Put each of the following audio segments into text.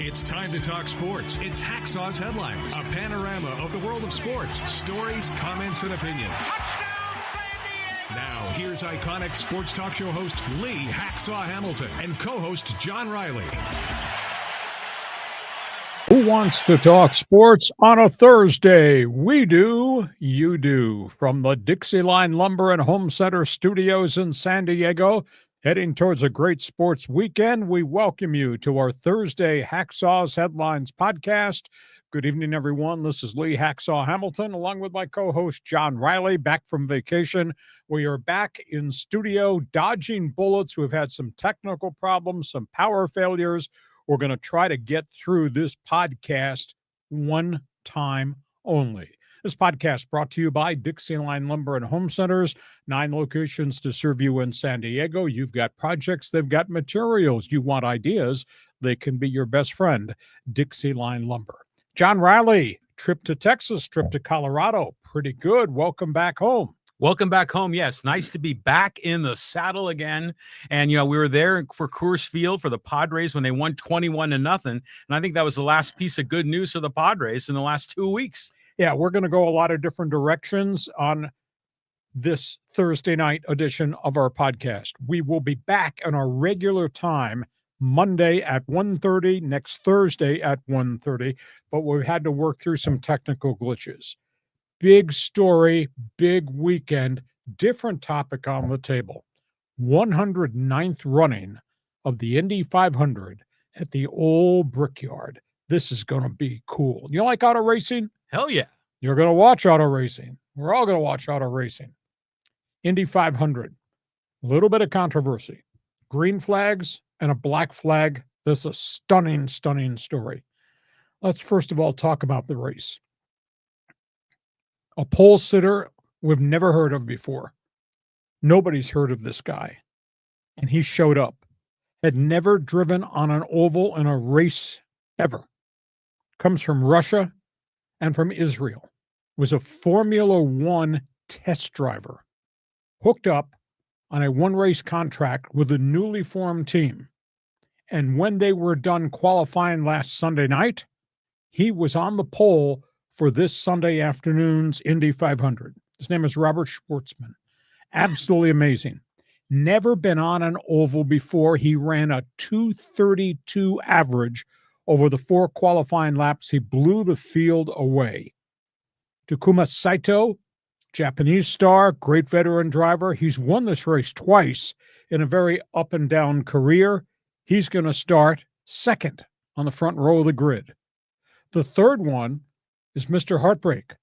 It's time to talk sports. It's Hacksaw's Headlines, a panorama of the world of sports, stories, comments, and opinions. Now, here's iconic sports talk show host Lee Hacksaw Hamilton and co-host John Riley. Who wants to talk sports on a Thursday? We do, you do. From the Dixieline Lumber and Home Center studios in San Diego, heading towards a great sports weekend, we welcome you to our Thursday Hacksaw's Headlines podcast. Good evening, everyone. This is Lee Hacksaw Hamilton, along with my co-host John Riley, back from vacation. We are back in studio dodging bullets. We've had some technical problems, some power failures. We're going to try to get through this podcast one time only. This podcast brought to you by Dixieline Lumber and Home Centers, 9 locations to serve you in San Diego. You've got projects, they've got materials. You want ideas, they can be your best friend, Dixieline Lumber. John Riley, trip to Texas, trip to Colorado. Pretty good. Welcome back home. Welcome back home. Yes, nice to be back in the saddle again. And, we were there for Coors Field for the Padres when they won 21-0. And I think that was the last piece of good news for the Padres in the last 2 weeks. Yeah, we're going to go a lot of different directions on this Thursday night edition of our podcast. We will be back on our regular time Monday at 1:30, next Thursday at 1:30, but we've had to work through some technical glitches. Big story, big weekend, different topic on the table. 109th running of the Indy 500 at the old Brickyard. This is going to be cool. You like auto racing? Hell yeah. You're going to watch auto racing. We're all going to watch auto racing. Indy 500, a little bit of controversy. Green flags and a black flag. This is a stunning, stunning story. Let's first of all talk about the race. A pole sitter we've never heard of before. Nobody's heard of this guy. And he showed up. Had never driven on an oval in a race ever. Comes from Russia and from Israel. Was a Formula One test driver. Hooked up on a one-race contract with a newly formed team. And when they were done qualifying last Sunday night, he was on the pole for this Sunday afternoon's Indy 500. His name is Robert Schwartzman. Absolutely amazing. Never been on an oval before. He ran a 2:32 average over the 4 qualifying laps. He blew the field away. Takuma Saito, Japanese star, great veteran driver. He's won this race twice in a very up and down career. He's going to start second on the front row of the grid. The third one is Mr. Heartbreak,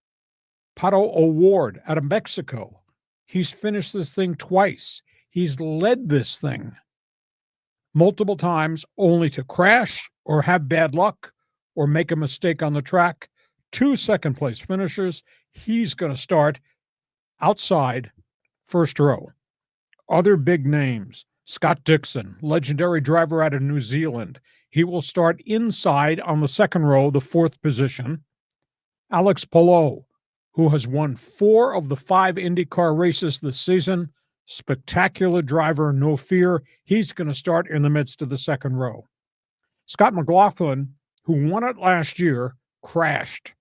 Pato O'Ward out of Mexico. He's finished this thing twice. He's led this thing multiple times only to crash or have bad luck or make a mistake on the track. 2 second-place finishers. He's going to start outside first row. Other big names, Scott Dixon, legendary driver out of New Zealand. He will start inside on the second row, the 4th position. Alex Palou, who has won 4 of the 5 IndyCar races this season. Spectacular driver, no fear. He's going to start in the midst of the second row. Scott McLaughlin, who won it last year, crashed,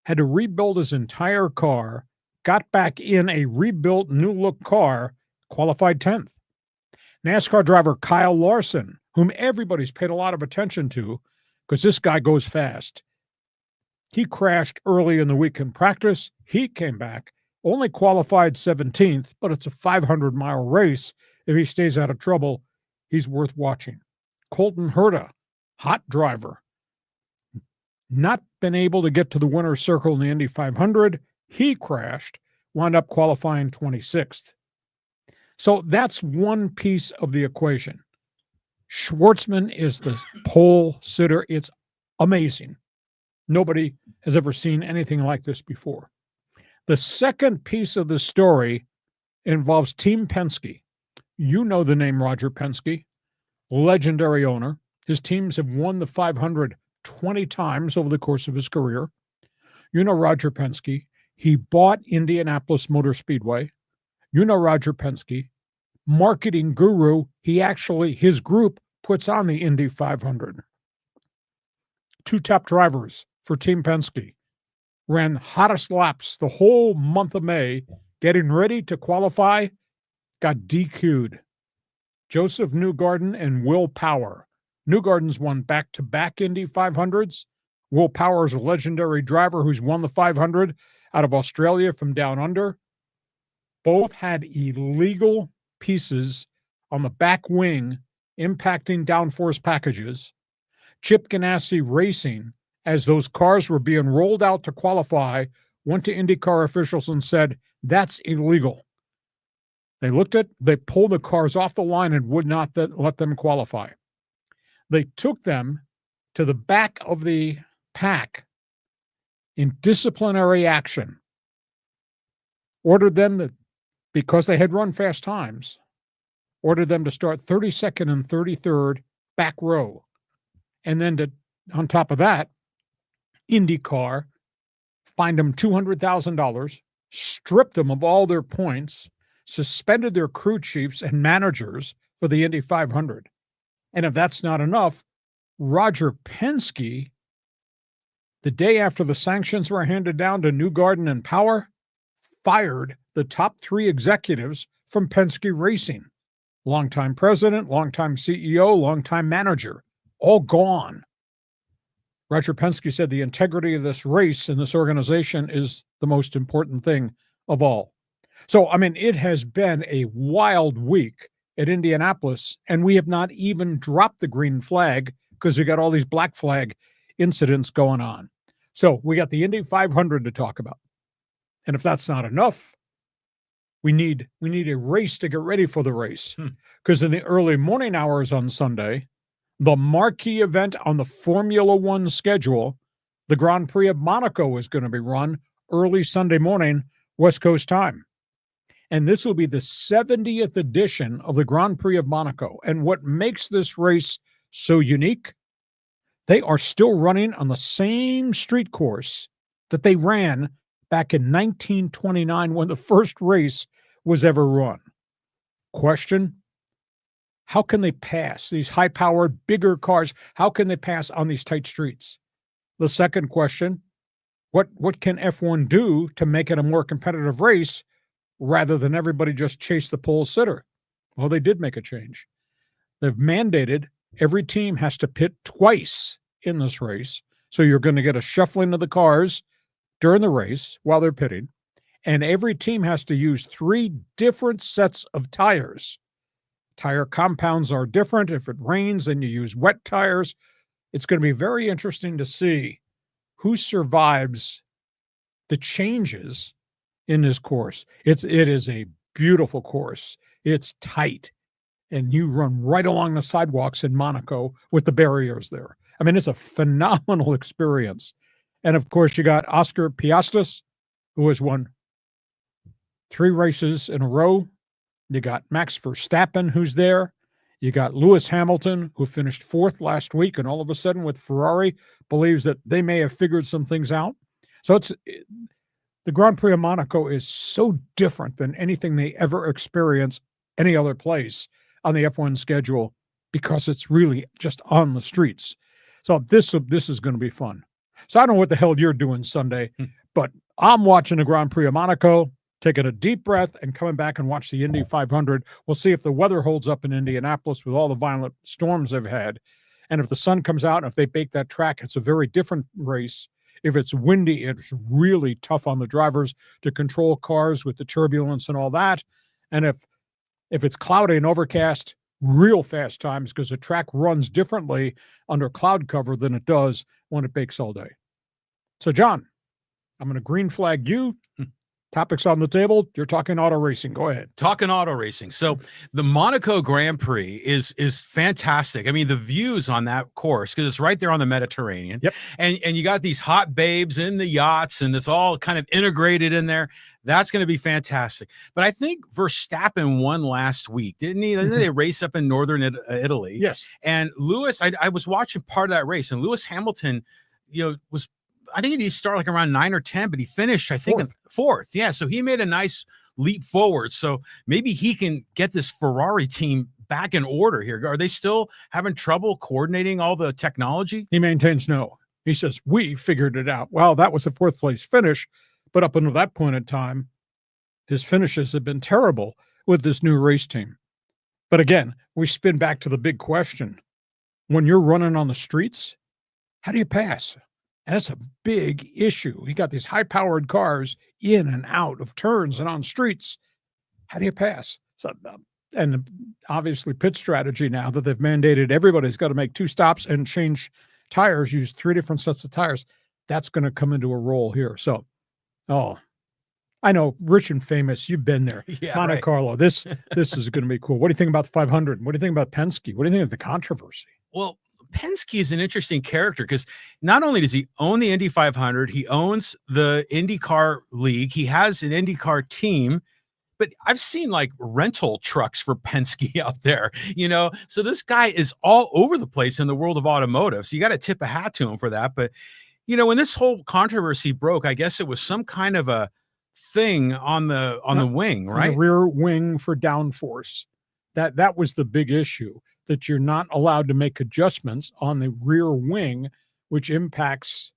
had to rebuild his entire car, got back in a rebuilt new-look car, qualified 10th. NASCAR driver Kyle Larson, whom everybody's paid a lot of attention to because this guy goes fast. He crashed early in the week in practice. He came back, only qualified 17th, but it's a 500-mile race. If he stays out of trouble, he's worth watching. Colton Herta, hot driver. Not been able to get to the winner's circle in the Indy 500. He crashed, wound up qualifying 26th. So that's one piece of the equation. Schwartzman is the pole sitter. It's amazing. Nobody has ever seen anything like this before. The second piece of the story involves Team Penske. You know the name Roger Penske, legendary owner. His teams have won the 500 20 times over the course of his career. You know Roger Penske. He bought Indianapolis Motor Speedway. You know Roger Penske, marketing guru. His group puts on the Indy 500. two top drivers for Team Penske, ran hottest laps the whole month of May, getting ready to qualify, got DQ'd. Joseph Newgarden and Will Power. Newgarden's won back-to-back Indy 500s. Will Power is a legendary driver who's won the 500 out of Australia from down under. Both had illegal pieces on the back wing impacting downforce packages. Chip Ganassi Racing, as those cars were being rolled out to qualify, went to IndyCar officials and said, that's illegal. They pulled the cars off the line and would not let them qualify. They took them to the back of the pack in disciplinary action, ordered them because they had run fast times, ordered them to start 32nd and 33rd back row. And then on top of that, IndyCar fined them $200,000, stripped them of all their points, suspended their crew chiefs and managers for the Indy 500. And if that's not enough, Roger Penske, the day after the sanctions were handed down to Newgarden and Power, fired the top three executives from Penske Racing. Longtime president, longtime CEO, longtime manager, all gone. Roger Penske said the integrity of this race and this organization is the most important thing of all. So, I mean, it has been a wild week at Indianapolis, and we have not even dropped the green flag because we got all these black flag incidents going on. So we got the Indy 500 to talk about. And if that's not enough, we need a race to get ready for the race. Because in the early morning hours on Sunday, the marquee event on the Formula One schedule, the Grand Prix of Monaco, is going to be run early Sunday morning, West Coast time. And this will be the 70th edition of the Grand Prix of Monaco. And what makes this race so unique, they are still running on the same street course that they ran back in 1929 when the first race was ever run. Question: how can they pass these high-powered, bigger cars? How can they pass on these tight streets? The second question: what can F1 do to make it a more competitive race rather than everybody just chase the pole sitter? Well, they did make a change. They've mandated every team has to pit twice in this race. So you're going to get a shuffling of the cars during the race while they're pitting. And every team has to use 3 different sets of tires. Tire compounds are different. If it rains, then you use wet tires. It's going to be very interesting to see who survives the changes in this course. It is a beautiful course. It's tight. And you run right along the sidewalks in Monaco with the barriers there. I mean, it's a phenomenal experience. And of course, you got Oscar Piastris, who has won 3 races in a row. You got Max Verstappen, who's there. You got Lewis Hamilton, who finished 4th last week, and all of a sudden with Ferrari believes that they may have figured some things out. So the Grand Prix of Monaco is so different than anything they ever experience any other place on the F1 schedule because it's really just on the streets. So this is going to be fun. So I don't know what the hell you're doing Sunday, but I'm watching the Grand Prix of Monaco, taking a deep breath and coming back and watch the Indy 500. We'll see if the weather holds up in Indianapolis with all the violent storms they've had. And if the sun comes out and if they bake that track, it's a very different race. If it's windy, it's really tough on the drivers to control cars with the turbulence and all that. And if it's cloudy and overcast, real fast times because the track runs differently under cloud cover than it does when it bakes all day. So, John, I'm going to green flag you. Topics on the table. You're talking auto racing. Go ahead. Talking auto racing. So the Monaco Grand Prix is fantastic. I mean, the views on that course, because it's right there on the Mediterranean. Yep. And you got these hot babes in the yachts, and it's all kind of integrated in there. That's going to be fantastic. But I think Verstappen won last week, didn't he? Didn't they race up in northern Italy? Yes. And Lewis, I was watching part of that race, and Lewis Hamilton, I think he started like around 9 or 10, but he finished, I think, in 4th. Yeah, so he made a nice leap forward. So maybe he can get this Ferrari team back in order here. Are they still having trouble coordinating all the technology? He maintains no. He says, we figured it out. Well, that was a fourth place finish, but up until that point in time, his finishes have been terrible with this new race team. But again, we spin back to the big question. When you're running on the streets, how do you pass? And that's a big issue. You got these high-powered cars in and out of turns and on streets. How do you pass? So, and obviously pit strategy now that they've mandated everybody's got to make 2 stops and change tires, use 3 different sets of tires. That's going to come into a role here. So, I know, rich and famous, you've been there. Yeah, Monte right. Carlo, this is going to be cool. What do you think about the 500? What do you think about Penske? What do you think of the controversy? Well, Penske is an interesting character because not only does he own the Indy 500, he owns the IndyCar League. He has an IndyCar team, but I've seen like rental trucks for Penske out there, So this guy is all over the place in the world of automotive. So you got to tip a hat to him for that. But, when this whole controversy broke, I guess it was some kind of a thing on the wing, right? On the rear wing for downforce. That was the big issue, that you're not allowed to make adjustments on the rear wing, which impacts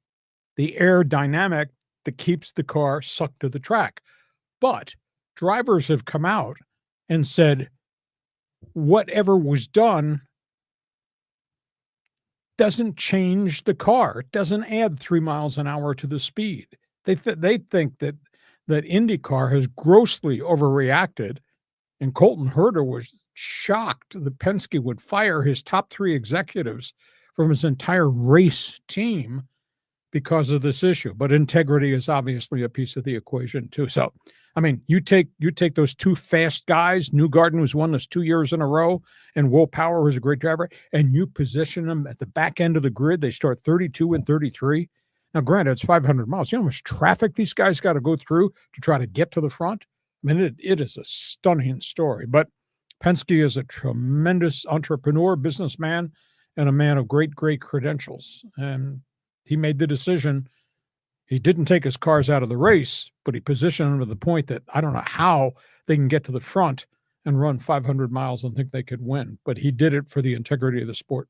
the air dynamic that keeps the car sucked to the track. But drivers have come out and said whatever was done doesn't change the car. It doesn't add 3 miles an hour to the speed. They think that IndyCar has grossly overreacted, and Colton Herta was shocked that Penske would fire his top 3 executives from his entire race team because of this issue. But integrity is obviously a piece of the equation too. So, I mean, you take those 2 fast guys, Newgarden, who's won this 2 years in a row, and Will Power, who's a great driver, and you position them at the back end of the grid. They start 32 and 33. Now, granted, it's 500 miles. You know how much traffic these guys got to go through to try to get to the front? I mean, it is a stunning story. But Penske is a tremendous entrepreneur, businessman, and a man of great, great credentials. And he made the decision. He didn't take his cars out of the race, but he positioned them to the point that I don't know how they can get to the front and run 500 miles and think they could win. But he did it for the integrity of the sport.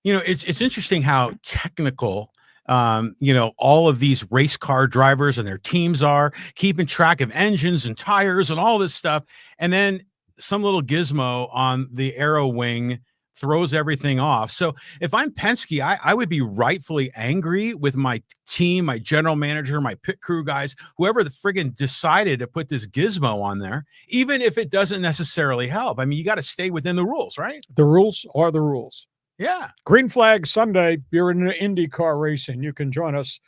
It's interesting how technical all of these race car drivers and their teams are keeping track of engines and tires and all this stuff. And then some little gizmo on the aero wing throws everything off. So if I'm Penske, I would be rightfully angry with my team, my general manager, my pit crew guys, whoever the friggin' decided to put this gizmo on there, even if it doesn't necessarily help. I mean, you got to stay within the rules, right? The rules are the rules. Yeah. Green Flag Sunday, you're in IndyCar racing. You can join us.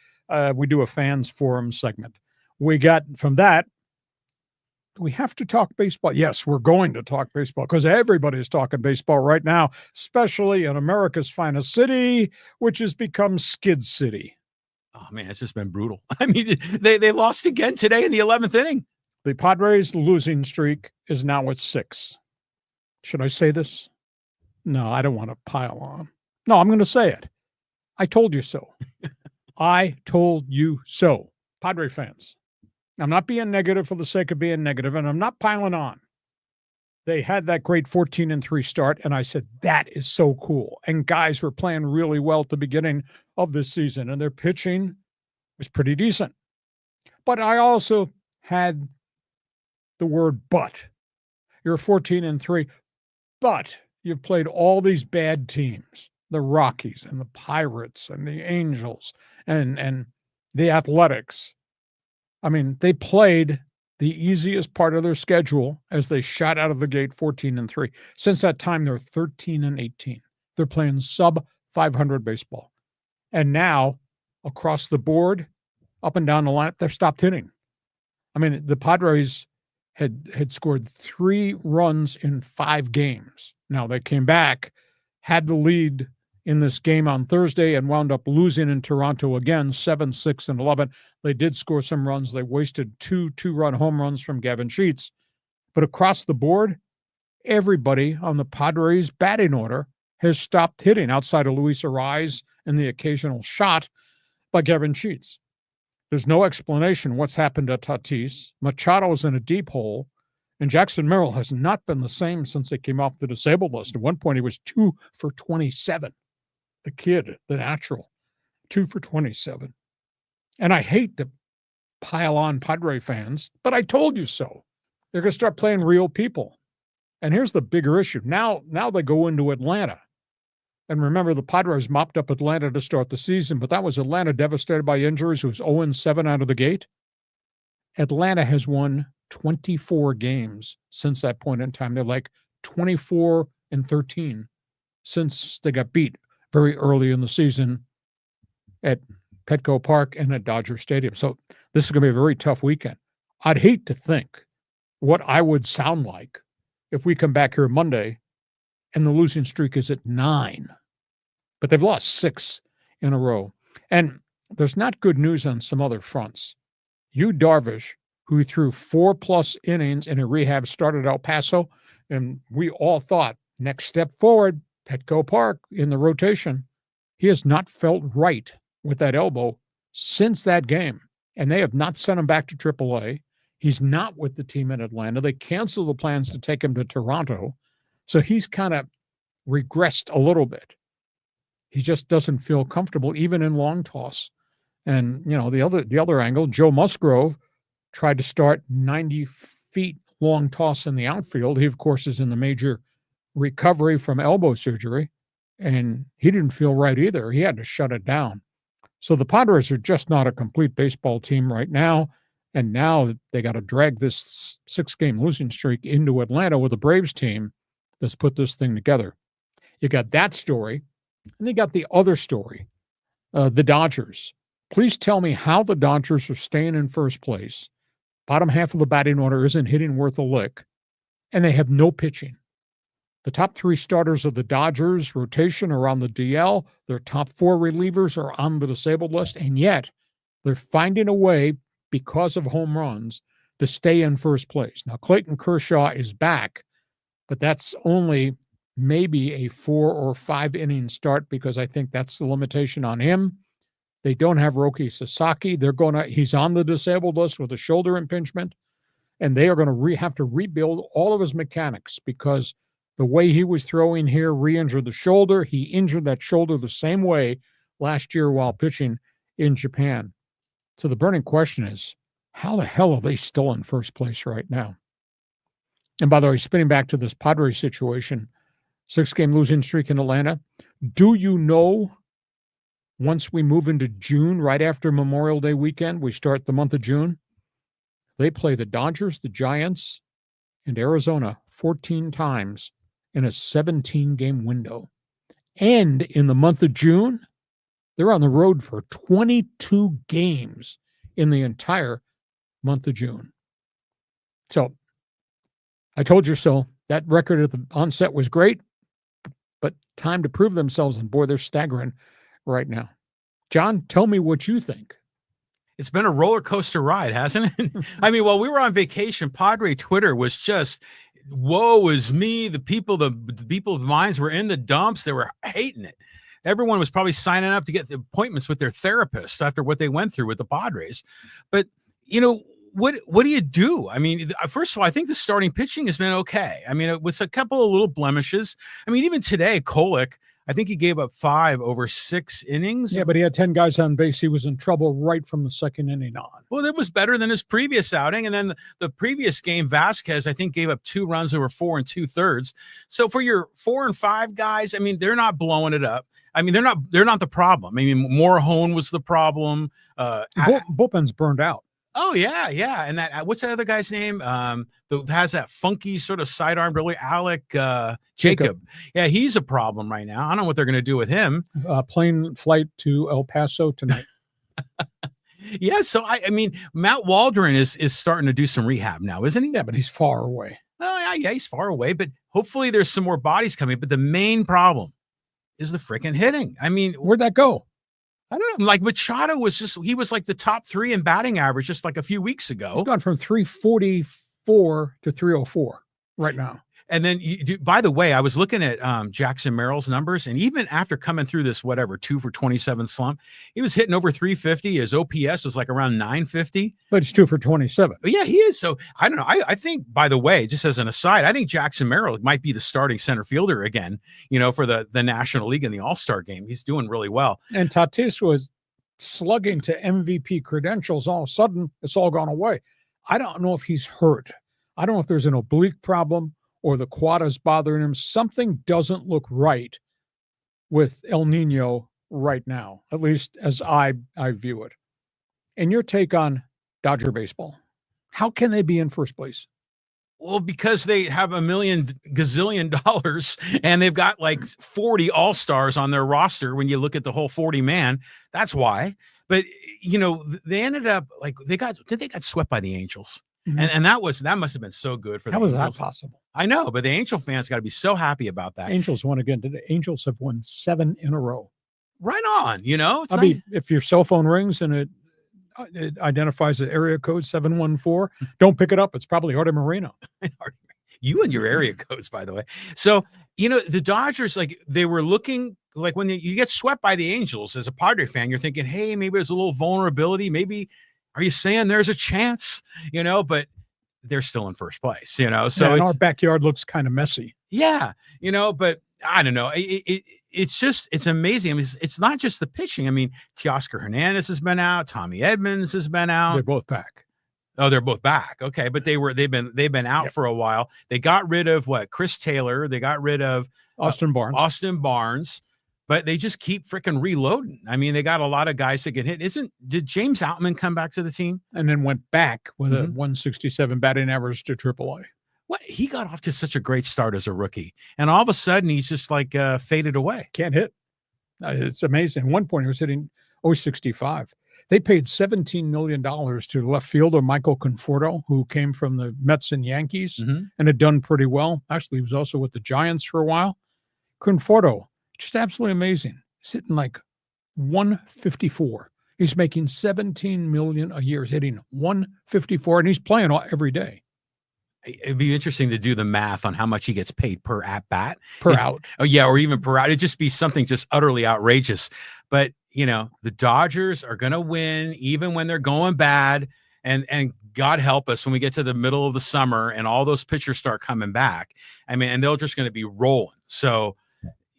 We do a fans forum segment. We got from that, we have to talk baseball. Yes, we're going to talk baseball because everybody's talking baseball right now, especially in America's finest city, which has become Skids City. Oh, man, it's just been brutal. I mean, they lost again today in the 11th inning. The Padres' losing streak is now at 6. Should I say this? No, I don't want to pile on. No, I'm going to say it. I told you so. I told you so. Padre fans. I'm not being negative for the sake of being negative, and I'm not piling on. They had that great 14-3 start, and I said, that is so cool. And guys were playing really well at the beginning of this season, and their pitching was pretty decent. But I also had the word but. You're 14-3, but you've played all these bad teams, the Rockies and the Pirates and the Angels and the Athletics. I mean, they played the easiest part of their schedule as they shot out of the gate 14-3. Since that time, they're 13-18. They're playing sub-500 baseball. And now, across the board, up and down the line, they've stopped hitting. I mean, the Padres had scored 3 runs in 5 games. Now, they came back, had the lead in this game on Thursday, and wound up losing in Toronto again, 7-6-11. They did score some runs. They wasted 2 two-run home runs from Gavin Sheets. But across the board, everybody on the Padres batting order has stopped hitting outside of Luis Ariz and the occasional shot by Gavin Sheets. There's no explanation what's happened to Tatis. Machado's in a deep hole. And Jackson Merrill has not been the same since he came off the disabled list. At one point, he was 2 for 27. The kid, the natural. 2 for 27. And I hate to pile on Padre fans, but I told you so. They're going to start playing real people. And here's the bigger issue. Now they go into Atlanta. And remember, the Padres mopped up Atlanta to start the season, but that was Atlanta devastated by injuries. It was 0-7 out of the gate. Atlanta has won 24 games since that point in time. They're like 24-13 since they got beat very early in the season at Petco Park and at Dodger Stadium. So this is going to be a very tough weekend. I'd hate to think what I would sound like if we come back here Monday and the losing streak is at 9. But they've lost 6 in a row. And there's not good news on some other fronts. Yu Darvish, who threw 4+ innings in a rehab start at El Paso, and we all thought, next step forward, Petco Park in the rotation. He has not felt right with that elbow since that game, and they have not sent him back to AAA. He's not with the team in Atlanta. They canceled the plans to take him to Toronto, so he's kind of regressed a little bit. He just doesn't feel comfortable, even in long toss. And, you know, the other angle, Joe Musgrove tried to start 90 feet long toss in the outfield. He, of course, is in the major recovery from elbow surgery, and he didn't feel right either. He had to shut it down. So the Padres are just not a complete baseball team right now, and now they got to drag this 6-game losing streak into Atlanta with a Braves team that's put this thing together. You got that story, and they got the other story, the Dodgers. Please tell me how the Dodgers are staying in first place. Bottom half of the batting order isn't hitting worth a lick, and they have no pitching. The top 3 starters of the Dodgers rotation are on the DL. Their top 4 relievers are on the disabled list, and yet they're finding a way, because of home runs, to stay in first place. Now, Clayton Kershaw is back, but that's only maybe a 4 or 5 inning start, because I think that's the limitation on him. They don't have Roki Sasaki. He's on the disabled list with a shoulder impingement, and they are going to have to rebuild all of his mechanics, because the way he was throwing here re-injured the shoulder. He injured that shoulder the same way last year while pitching in Japan. So the burning question is, how the hell are they still in first place right now? And by the way, spinning back to this Padres situation, 6-game losing streak in Atlanta. Do you know, once we move into June, right after Memorial Day weekend, we start the month of June, they play the Dodgers, the Giants, and Arizona 14 times in a 17-game window. And in the month of June, they're on the road for 22 games in the entire month of June. So I told you so. That record at the onset was great, but time to prove themselves, and boy, they're staggering right now. John, tell me what you think. It's been a roller coaster ride, hasn't it? I mean, while we were on vacation, Padre Twitter was just, woe is me. The people's minds were in the dumps. They were hating it. Everyone was probably signing up to get the appointments with their therapist after what they went through with the Padres. But, you know, what do you do? I mean, first of all, I think the starting pitching has been okay. I mean, with a couple of little blemishes. I mean, even today, Kolek, I think he gave up 5 over 6 innings. Yeah, but he had 10 guys on base. He was in trouble right from the second inning on. Well, that was better than his previous outing. And then the previous game, Vasquez, I think, gave up 2 runs over 4 2/3. So for your 4 and 5 guys, I mean, they're not blowing it up. I mean, they're not the problem. I mean, Morahone was the problem. Bullpen's burned out. Oh, yeah. And that, what's that other guy's name? That has that funky sort of sidearm, really, Alec Jacob. Yeah, he's a problem right now. I don't know what they're going to do with him. Plane flight to El Paso tonight. Yeah, so I mean, Matt Waldron is starting to do some rehab now, isn't he? Yeah, but he's far away. Well, yeah, he's far away, but hopefully there's some more bodies coming. But the main problem is the freaking hitting. I mean, where'd that go? I don't know. Like Machado he was like the top 3 in batting average just like a few weeks ago. He's gone from 344 to 304 right now. And then, by the way, I was looking at Jackson Merrill's numbers, and even after coming through this, 2 for 27 slump, he was hitting over 350. His OPS was like around 950. But it's 2 for 27. But yeah, he is. So I don't know. I think, by the way, just as an aside, I think Jackson Merrill might be the starting center fielder again, for the National League in the All-Star game. He's doing really well. And Tatis was slugging to MVP credentials. All of a sudden, it's all gone away. I don't know if he's hurt. I don't know if there's an oblique problem or the quad is bothering him. Something doesn't look right with El Nino right now, at least as I view it. And your take on Dodger baseball, how can they be in first place? Well, because they have $1 gazillion and they've got like 40 all-stars on their roster. When you look at the whole 40-man, that's why. But, they ended up like they got swept by the Angels. Mm-hmm. And that must have been so good for them. How was that possible? I know, but the Angel fans got to be so happy about that. Angels won again today. Angels have won 7 in a row. Right on, I mean, if your cell phone rings and it identifies the area code 714, don't pick it up. It's probably Artie Moreno. You and your area codes, by the way. So, the Dodgers, like they were looking like when you get swept by the Angels as a Padre fan, you're thinking, hey, maybe there's a little vulnerability. Maybe, are you saying there's a chance, but they're still in first place, so our backyard looks kind of messy. Yeah. But I don't know. It's amazing. I mean, it's not just the pitching. I mean, Teoscar Hernandez has been out. Tommy Edmonds has been out. They're both back. Oh, they're both back. Okay. But they've been out for a while. They got rid of Chris Taylor. They got rid of Austin Barnes, but they just keep freaking reloading. I mean, they got a lot of guys that can hit. Did James Outman come back to the team? And then went back with a 167 batting average to AAA. What? He got off to such a great start as a rookie. And all of a sudden he's just like faded away. Can't hit. It's amazing. At one point he was hitting 065. They paid $17 million to left fielder Michael Conforto, who came from the Mets and Yankees and had done pretty well. Actually, he was also with the Giants for a while. Conforto, just absolutely amazing. He's hitting like 154. He's making $17 million a year. He's hitting 154, and he's playing every day. It'd be interesting to do the math on how much he gets paid per at bat, out. Oh yeah, or even per out. It'd just be something just utterly outrageous. But the Dodgers are going to win even when they're going bad. And God help us when we get to the middle of the summer and all those pitchers start coming back. I mean, and they're just going to be rolling. So,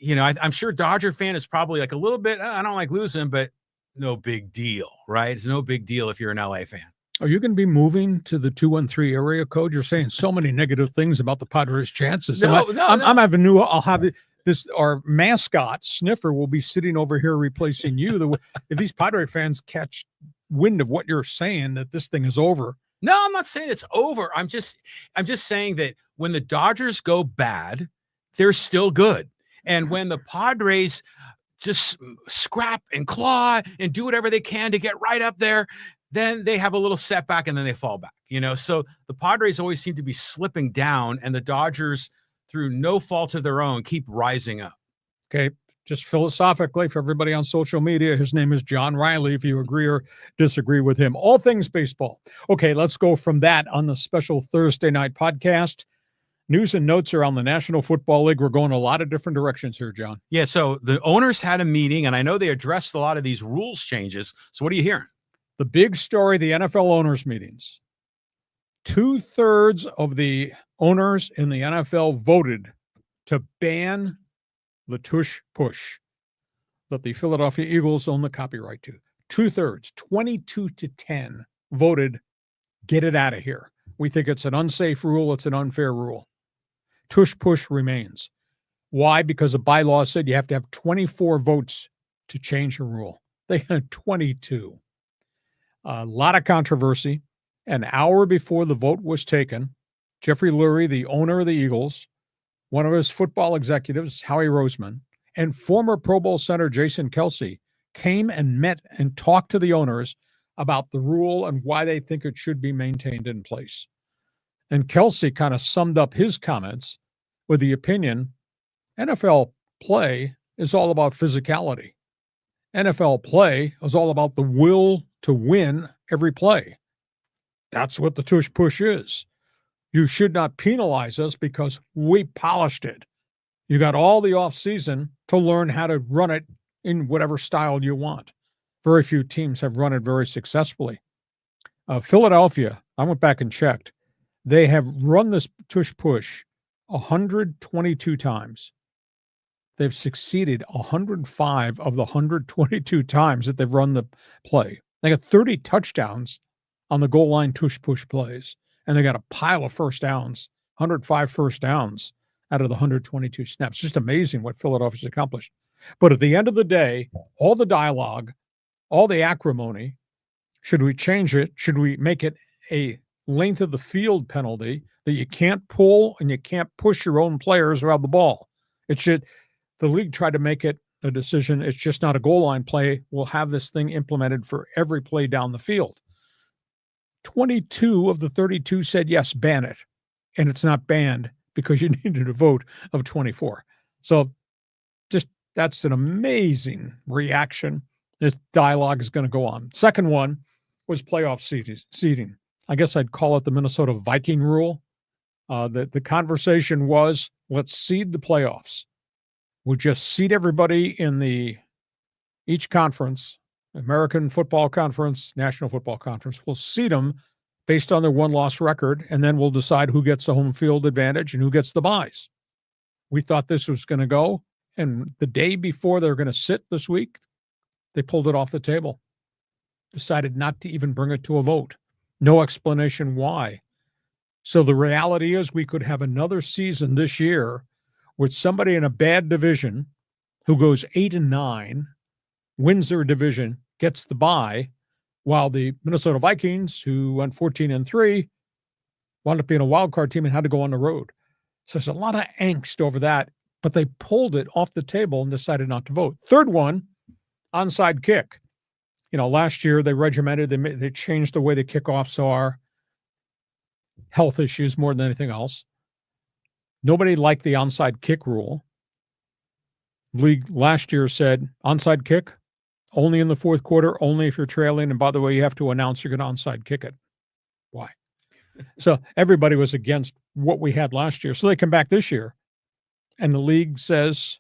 I'm sure Dodger fan is probably like a little bit, I don't like losing, but no big deal, right? It's no big deal if you're an LA fan. Are you going to be moving to the 213 area code? You're saying so many negative things about the Padres' chances. I'm having I'll have this. Our mascot Sniffer will be sitting over here replacing you. If these Padre fans catch wind of what you're saying, that this thing is over. No, I'm not saying it's over. I'm just saying that when the Dodgers go bad, they're still good, and when the Padres just scrap and claw and do whatever they can to get right up there, then they have a little setback and then they fall back, So the Padres always seem to be slipping down, and the Dodgers, through no fault of their own, keep rising up. Okay. Just philosophically, for everybody on social media, his name is John Riley, if you agree or disagree with him. All things baseball. Okay, let's go from that on the special Thursday night podcast. News and notes around the National Football League. We're going a lot of different directions here, John. Yeah, so the owners had a meeting, and I know they addressed a lot of these rules changes. So what are you hearing? The big story, the NFL owners meetings. 2/3 of the owners in the NFL voted to ban the tush push that the Philadelphia Eagles own the copyright to. 2/3, 22-10 voted, get it out of here. We think it's an unsafe rule. It's an unfair rule. Tush push remains. Why? Because the bylaw said you have to have 24 votes to change a rule. They had 22. A lot of controversy. An hour before the vote was taken, Jeffrey Lurie, the owner of the Eagles, one of his football executives, Howie Roseman, and former Pro Bowl center Jason Kelce came and met and talked to the owners about the rule and why they think it should be maintained in place. And Kelce kind of summed up his comments with the opinion, NFL play is all about physicality. NFL play is all about the will to win every play. That's what the tush push is. You should not penalize us because we polished it. You got all the offseason to learn how to run it in whatever style you want. Very few teams have run it very successfully. Philadelphia, I went back and checked. They have run this tush push 122 times. they've succeeded 105 of the 122 times that they've run the play. They got 30 touchdowns on the goal line tush-push plays, and they got a pile of first downs, 105 first downs out of the 122 snaps. Just amazing what Philadelphia's accomplished. But at the end of the day, all the dialogue, all the acrimony, should we change it? Should we make it a length of the field penalty that you can't pull and you can't push your own players around the ball? The league tried to make it a decision. It's just not a goal line play. We'll have this thing implemented for every play down the field. 22 of the 32 said, yes, ban it. And it's not banned because you needed a vote of 24. So just that's an amazing reaction. This dialogue is going to go on. Second one was playoff seeding. I guess I'd call it the Minnesota Viking rule. The conversation was, let's seed the playoffs. We'll just seed everybody in each conference, American Football Conference, National Football Conference. We'll seed them based on their one-loss record, and then we'll decide who gets the home field advantage and who gets the buys. We thought this was going to go, and the day before they're going to sit this week, they pulled it off the table, decided not to even bring it to a vote. No explanation why. So the reality is we could have another season this year with somebody in a bad division who goes 8-9, wins their division, gets the bye, while the Minnesota Vikings, who went 14-3, wound up being a wild card team and had to go on the road. So there's a lot of angst over that, but they pulled it off the table and decided not to vote. Third one, onside kick. Last year they regimented, they changed the way the kickoffs are. Health issues more than anything else. Nobody liked the onside kick rule. League last year said onside kick only in the fourth quarter, only if you're trailing. And by the way, you have to announce you're going to onside kick it. Why? So everybody was against what we had last year. So they come back this year, and the league says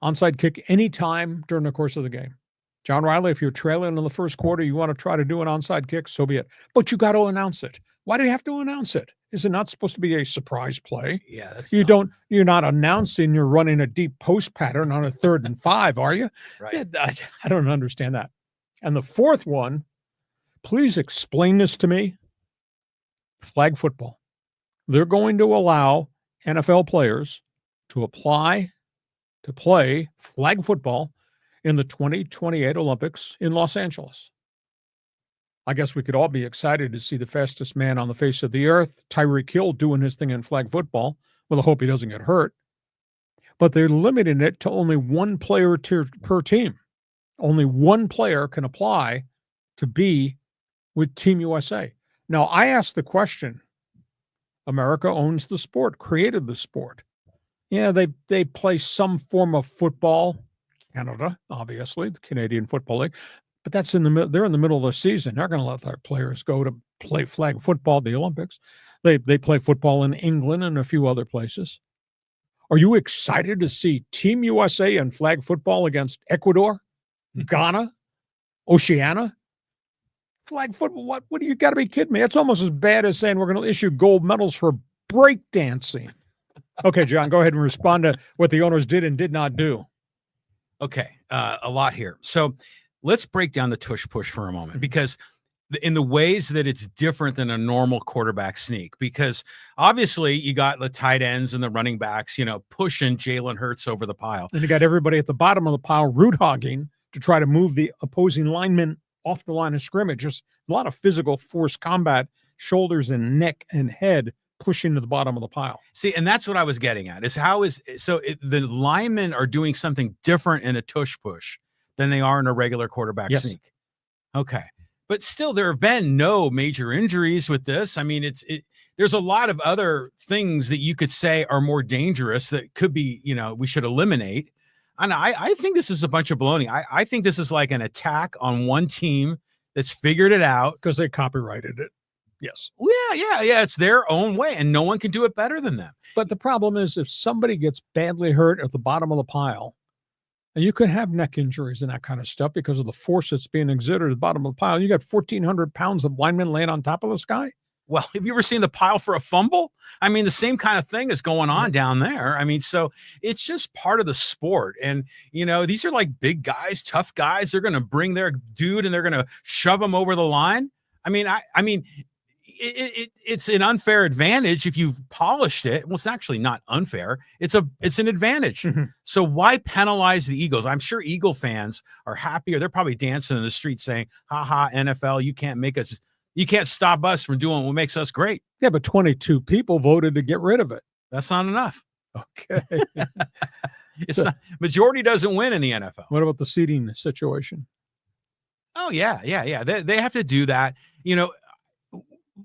onside kick anytime during the course of the game. John Riley, if you're trailing in the first quarter, you want to try to do an onside kick, so be it. But you got to announce it. Why do you have to announce it? Is it not supposed to be a surprise play? Yeah, that's you're not announcing you're running a deep post pattern on a 3rd and 5, are you? Right. I don't understand that. And the fourth one, please explain this to me. Flag football. They're going to allow NFL players to apply to play flag football in the 2028 Olympics in Los Angeles. I guess we could all be excited to see the fastest man on the face of the earth, Tyreek Hill, doing his thing in flag football. Well, I hope he doesn't get hurt. But they're limiting it to only one player per team. Only one player can apply to be with Team USA. Now, I asked the question, America owns the sport, created the sport. Yeah, they play some form of football. Canada, obviously, the Canadian Football League. But they're in the middle of the season. They're going to let their players go to play flag football at the Olympics. They play football in England and a few other places. Are you excited to see Team USA in flag football against Ecuador, Ghana, Oceania? Flag football, what do you got to be kidding me? That's almost as bad as saying we're going to issue gold medals for breakdancing. Okay, John, go ahead and respond to what the owners did and did not do. Okay, a lot here. So let's break down the tush push for a moment, because in the ways that it's different than a normal quarterback sneak, because obviously you got the tight ends and the running backs, pushing Jalen Hurts over the pile. And you got everybody at the bottom of the pile root hogging to try to move the opposing linemen off the line of scrimmage. Just a lot of physical force combat, shoulders and neck and head pushing to the bottom of the pile. See, and that's what I was getting at, is the linemen are doing something different in a tush push than they are in a regular quarterback sneak. Okay. But still, there have been no major injuries with this. I mean, there's a lot of other things that you could say are more dangerous that could be, we should eliminate. And I think this is a bunch of baloney. I think this is like an attack on one team that's figured it out. Because they copyrighted it. Yes. Well, yeah. It's their own way, and no one can do it better than them. But the problem is, if somebody gets badly hurt at the bottom of the pile, and you could have neck injuries and that kind of stuff because of the force that's being exerted at the bottom of the pile. You got 1,400 pounds of linemen laying on top of this guy. Well, have you ever seen the pile for a fumble? I mean, the same kind of thing is going on down there. I mean, so it's just part of the sport. And, these are like big guys, tough guys. They're going to bring their dude and they're going to shove him over the line. I mean, it's an unfair advantage if you've polished it. Well, it's actually not unfair. It's an advantage. Mm-hmm. So why penalize the Eagles? I'm sure Eagle fans are happy, or they're probably dancing in the street saying, "Ha ha, NFL, you can't stop us from doing what makes us great." Yeah, but 22 people voted to get rid of it. That's not enough. Okay. Majority doesn't win in the NFL. What about the seating situation? Oh yeah. They have to do that.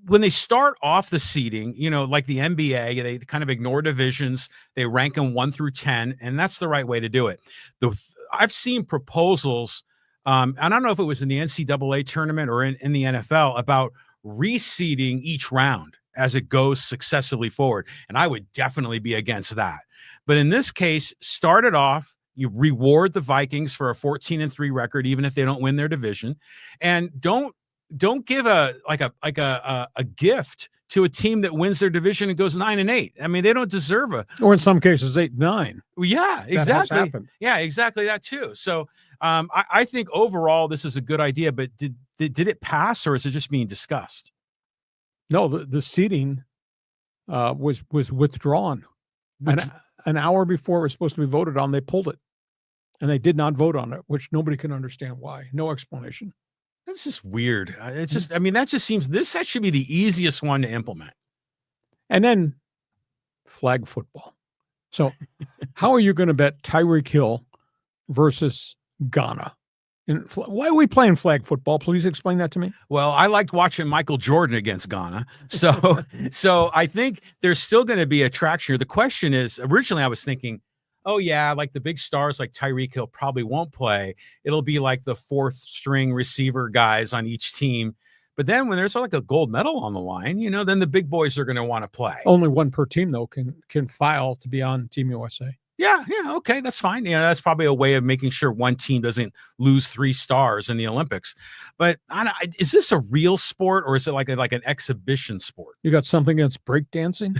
When they start off the seeding, like the NBA, they kind of ignore divisions. They rank them 1 through 10, and that's the right way to do it. I've seen proposals, I don't know if it was in the NCAA tournament or in the NFL, about reseeding each round as it goes successively forward, and I would definitely be against that. But in this case, start it off. You reward the Vikings for a 14-3 record, even if they don't win their division, and don't give a gift to a team that wins their division and goes 9-8. I mean, they don't deserve or in some cases 8-9. Well, yeah, exactly. Yeah, exactly that too. So I think overall this is a good idea, but did it pass, or is it just being discussed? No, the seating was withdrawn. An hour before it was supposed to be voted on, they pulled it, and they did not vote on it, which nobody can understand why. No explanation. That's just weird. It's just, that just seems that should be the easiest one to implement. And then flag football. So how are you going to bet Tyreek Hill versus Ghana? And why are we playing flag football? Please explain that to me. Well, I liked watching Michael Jordan against Ghana. So I think there's still going to be attraction here. The question is, originally I was thinking, oh yeah, like the big stars like Tyreek Hill probably won't play. It'll be like the 4th string receiver guys on each team. But then when there's like a gold medal on the line, then the big boys are going to want to play. Only one per team though can file to be on Team USA. Yeah, okay, that's fine. That's probably a way of making sure one team doesn't lose 3 stars in the Olympics. But is this a real sport, or is it like an exhibition sport? You got something against breakdancing?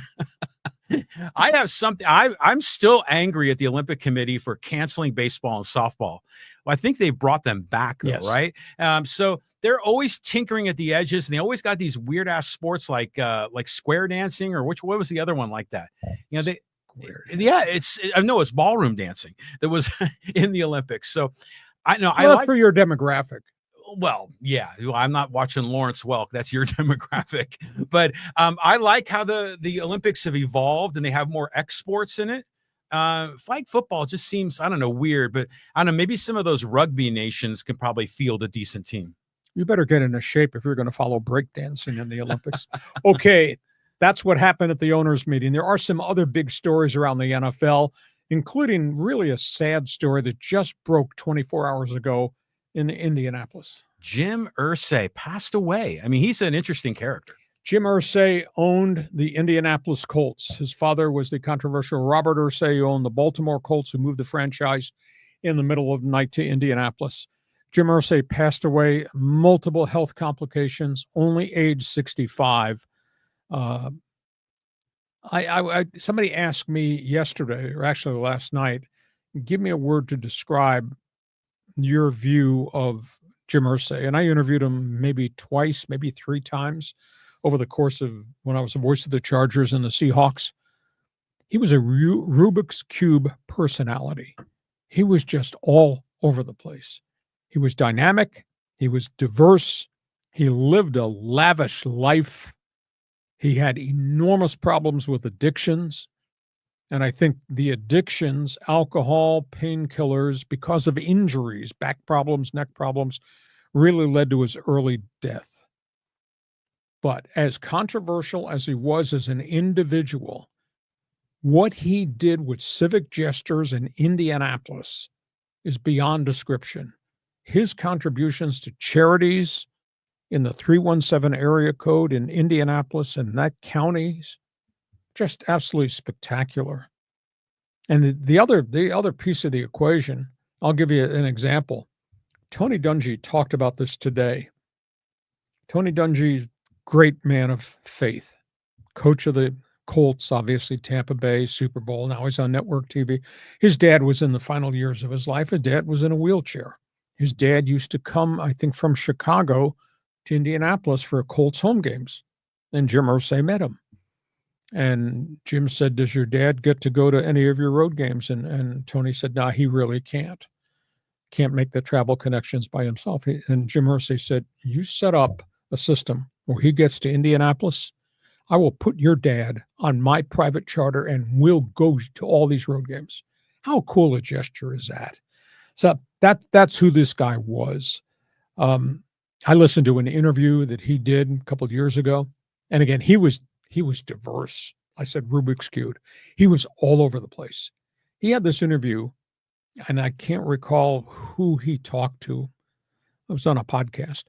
I have something. I'm still angry at the Olympic Committee for canceling baseball and softball. Well, I think they brought them back though, yes. Right? So they're always tinkering at the edges, and they always got these weird ass sports like square dancing, or what was the other one like that? It's ballroom dancing that was in the Olympics. So I like for your demographic. Well, yeah, I'm not watching Lawrence Welk. That's your demographic. But I like how the Olympics have evolved and they have more exports in it. Flag football just seems, I don't know, weird, but I don't know, maybe some of those rugby nations can probably field a decent team. You better get into shape if you're going to follow breakdancing in the Olympics. Okay, that's what happened at the owners' meeting. There are some other big stories around the NFL, including really a sad story that just broke 24 hours ago in Indianapolis. Jim Irsay passed away. I mean, he's an interesting character. Jim Irsay owned the Indianapolis Colts. His father was the controversial Robert Irsay, who owned the Baltimore Colts, who moved the franchise in the middle of the night to Indianapolis. Jim Irsay passed away, multiple health complications, only age 65. Somebody asked me yesterday, or actually last night, give me a word to describe your view of Jim Irsay. And I interviewed him maybe twice, maybe 3 times over the course of when I was the voice of the Chargers and the Seahawks. He was a Rubik's Cube personality. He was just all over the place. He was dynamic. He was diverse. He lived a lavish life. He had enormous problems with addictions. And I think the addictions, alcohol, painkillers, because of injuries, back problems, neck problems, really led to his early death. But as controversial as he was as an individual, what he did with civic gestures in Indianapolis is beyond description. His contributions to charities in the 317 area code in Indianapolis and that counties, just absolutely spectacular. And the other piece of the equation, I'll give you an example. Tony Dungy talked about this today. Tony Dungy great man of faith. Coach of the Colts, obviously Tampa Bay, Super Bowl. Now he's on network TV. His dad was in the final years of his life. His dad was in a wheelchair. His dad used to come, I think, from Chicago to Indianapolis for Colts home games. And Jim Irsay met him. And Jim said, does your dad get to go to any of your road games? And Tony said, nah, he really can't. Can't make the travel connections by himself. And Jim Irsay said, you set up a system where he gets to Indianapolis, I will put your dad on my private charter and we'll go to all these road games. How cool a gesture is that? So that's who this guy was. I listened to an interview that he did a couple of years ago. And again, he was diverse. I said Rubik's Cube. He was all over the place. He had this interview, and I can't recall who he talked to. It was on a podcast.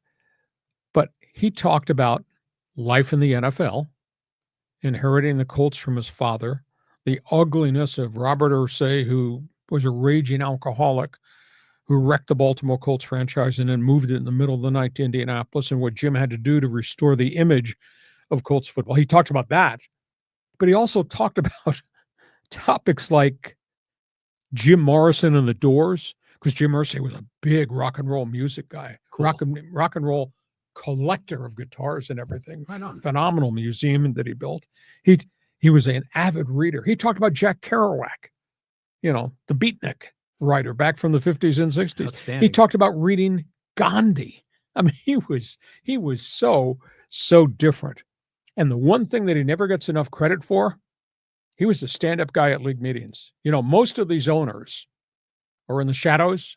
But he talked about life in the NFL, inheriting the Colts from his father, the ugliness of Robert Irsay, who was a raging alcoholic, who wrecked the Baltimore Colts franchise and then moved it in the middle of the night to Indianapolis, and what Jim had to do to restore the image of Colts football. He talked about that, but he also talked about topics like Jim Morrison and the Doors, because Jim Irsay was a big rock and roll music guy, Cool. rock and roll collector of guitars and everything. Right on. Phenomenal museum that he built. He was an avid reader. He talked about Jack Kerouac, the beatnik writer back from the 50s and 60s. Outstanding. He talked about reading Gandhi. I mean, he was so different. And the one thing that he never gets enough credit for, he was the stand-up guy at league meetings. Most of these owners are in the shadows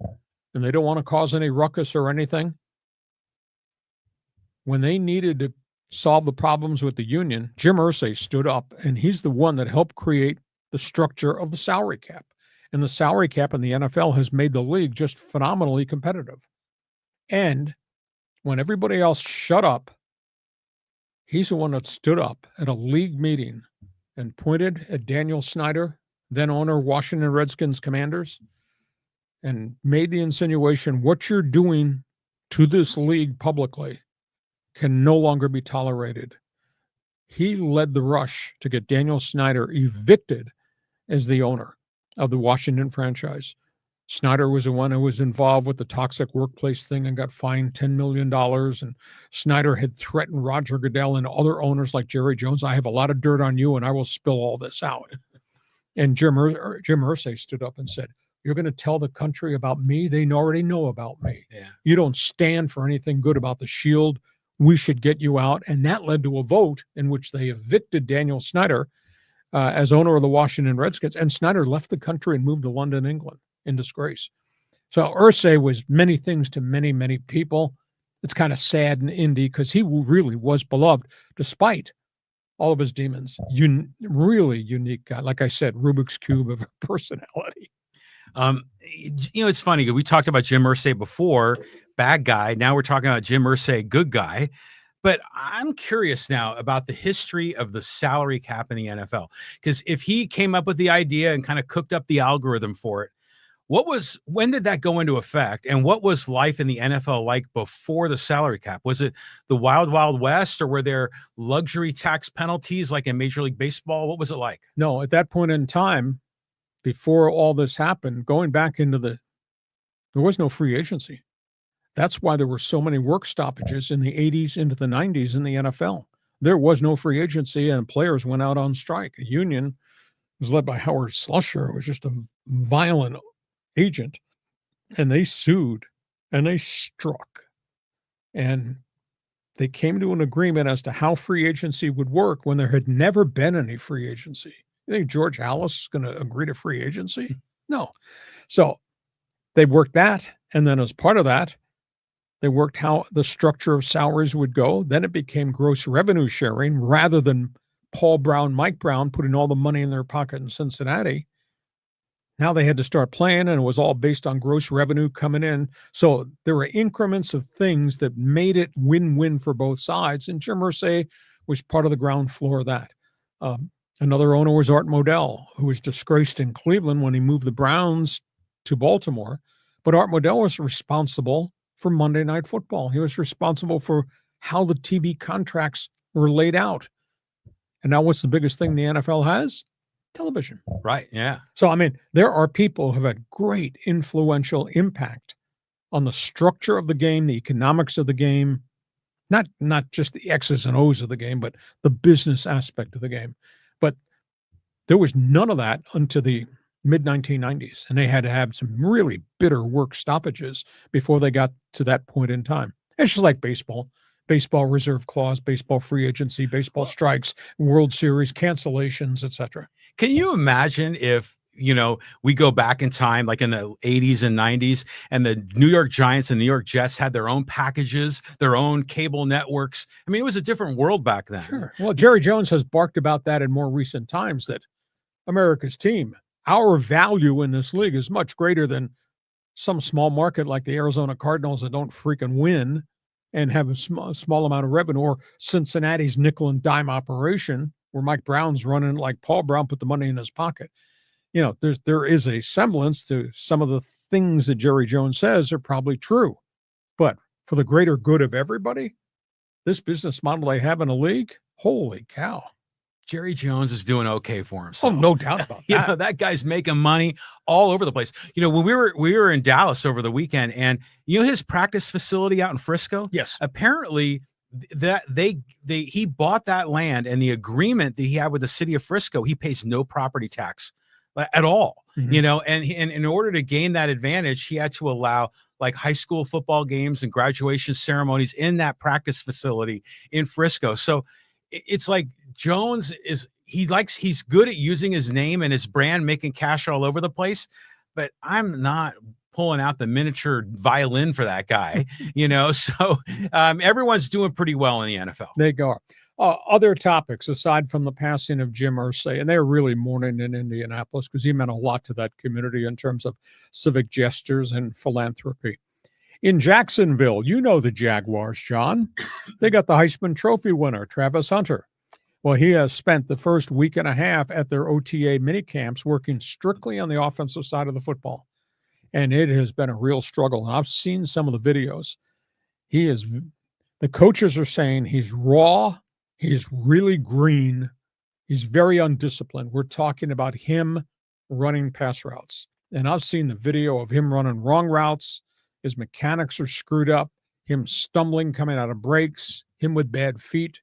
and they don't want to cause any ruckus or anything. When they needed to solve the problems with the union, Jim Irsay stood up, and he's the one that helped create the structure of the salary cap. And the salary cap in the NFL has made the league just phenomenally competitive. And when everybody else shut up, he's the one that stood up at a league meeting and pointed at Daniel Snyder, then owner Washington Redskins Commanders, and made the insinuation, what you're doing to this league publicly can no longer be tolerated. He led the rush to get Daniel Snyder evicted as the owner of the Washington franchise. Snyder was the one who was involved with the toxic workplace thing and got fined $10 million. And Snyder had threatened Roger Goodell and other owners like Jerry Jones. I have a lot of dirt on you and I will spill all this out. And Jim Irsay stood up and said, you're going to tell the country about me? They already know about me. Yeah. You don't stand for anything good about the Shield. We should get you out. And that led to a vote in which they evicted Daniel Snyder as owner of the Washington Redskins. And Snyder left the country and moved to London, England in disgrace. So Irsay was many things to many, many people. It's kind of sad in Indy because he really was beloved despite all of his demons. Really unique guy. Like I said, Rubik's Cube of personality. It's funny. We talked about Jim Irsay before, bad guy. Now we're talking about Jim Irsay, good guy. But I'm curious now about the history of the salary cap in the NFL. Because if he came up with the idea and kind of cooked up the algorithm for it, when did that go into effect? And what was life in the NFL like before the salary cap? Was it the wild, wild west, or were there luxury tax penalties like in Major League Baseball? What was it like? No, at that point in time, before all this happened, going back into there was no free agency. That's why there were so many work stoppages in the 80s into the 90s in the NFL. There was no free agency and players went out on strike. The union was led by Howard Slusher, who was just a violent agent, and they sued and they struck. And they came to an agreement as to how free agency would work when there had never been any free agency. You think George Halas is going to agree to free agency? No. So they worked that. And then as part of that, they worked how the structure of salaries would go. Then it became gross revenue sharing rather than Paul Brown, Mike Brown putting all the money in their pocket in Cincinnati. Now they had to start playing, and it was all based on gross revenue coming in. So there were increments of things that made it win-win for both sides. And Jim Irsay was part of the ground floor of that. Another owner was Art Modell, who was disgraced in Cleveland when he moved the Browns to Baltimore. But Art Modell was responsible for Monday Night Football. He was responsible for how the TV contracts were laid out. And now what's the biggest thing the NFL has? Television. Right. Yeah. So, I mean, there are people who have had great influential impact on the structure of the game, the economics of the game, not just the X's and O's of the game, but the business aspect of the game. But there was none of that until the mid-1990s, and they had to have some really bitter work stoppages before they got to that point in time. It's just like baseball. Baseball reserve clause, baseball free agency, baseball strikes, World Series cancellations, etc. Can you imagine if, we go back in time, like in the 80s and 90s, and the New York Giants and New York Jets had their own packages, their own cable networks? I mean, it was a different world back then. Sure. Well, Jerry Jones has barked about that in more recent times, that America's team, our value in this league is much greater than some small market like the Arizona Cardinals that don't freaking win and have a small amount of revenue, or Cincinnati's nickel and dime operation where Mike Brown's running like Paul Brown put the money in his pocket. There is a semblance to some of the things that Jerry Jones says are probably true. But for the greater good of everybody, this business model they have in a league, holy cow. Jerry Jones is doing okay for himself. Oh, no doubt about that. That guy's making money all over the place. When we were in Dallas over the weekend, and his practice facility out in Frisco. Yes. Apparently, that he bought that land, and the agreement that he had with the city of Frisco, he pays no property tax at all. Mm-hmm. And in order to gain that advantage, he had to allow like high school football games and graduation ceremonies in that practice facility in Frisco. So it's like Jones he's good at using his name and his brand, making cash all over the place, but I'm not pulling out the miniature violin for that guy, so everyone's doing pretty well in the NFL. They go. Other topics aside from the passing of Jim Irsay, and they're really mourning in Indianapolis because he meant a lot to that community in terms of civic gestures and philanthropy. In Jacksonville, the Jaguars, John. They got the Heisman Trophy winner, Travis Hunter. Well, he has spent the first week and a half at their OTA minicamps working strictly on the offensive side of the football. And it has been a real struggle. And I've seen some of the videos. The coaches are saying he's raw, he's really green, he's very undisciplined. We're talking about him running pass routes. And I've seen the video of him running wrong routes. His mechanics are screwed up, him stumbling, coming out of breaks, him with bad feet.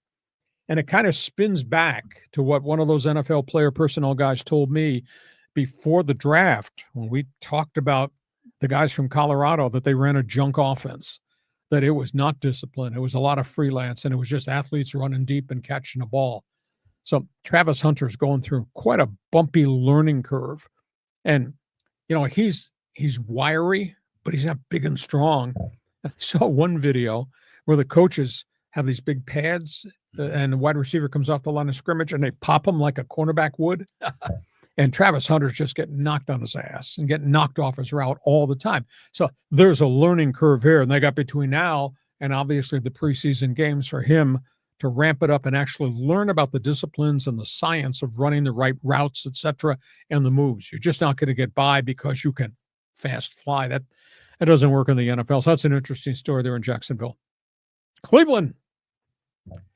And it kind of spins back to what one of those NFL player personnel guys told me before the draft when we talked about the guys from Colorado, that they ran a junk offense, that it was not disciplined. It was a lot of freelance, and it was just athletes running deep and catching a ball. So Travis Hunter's going through quite a bumpy learning curve. And, he's wiry, but he's not big and strong. I saw one video where the coaches have these big pads and the wide receiver comes off the line of scrimmage and they pop him like a cornerback would. And Travis Hunter's just getting knocked on his ass and getting knocked off his route all the time. So there's a learning curve here. And they got between now and obviously the preseason games for him to ramp it up and actually learn about the disciplines and the science of running the right routes, etc., and the moves. You're just not going to get by because you can fast fly. That doesn't work in the NFL. So that's an interesting story there in Jacksonville. Cleveland.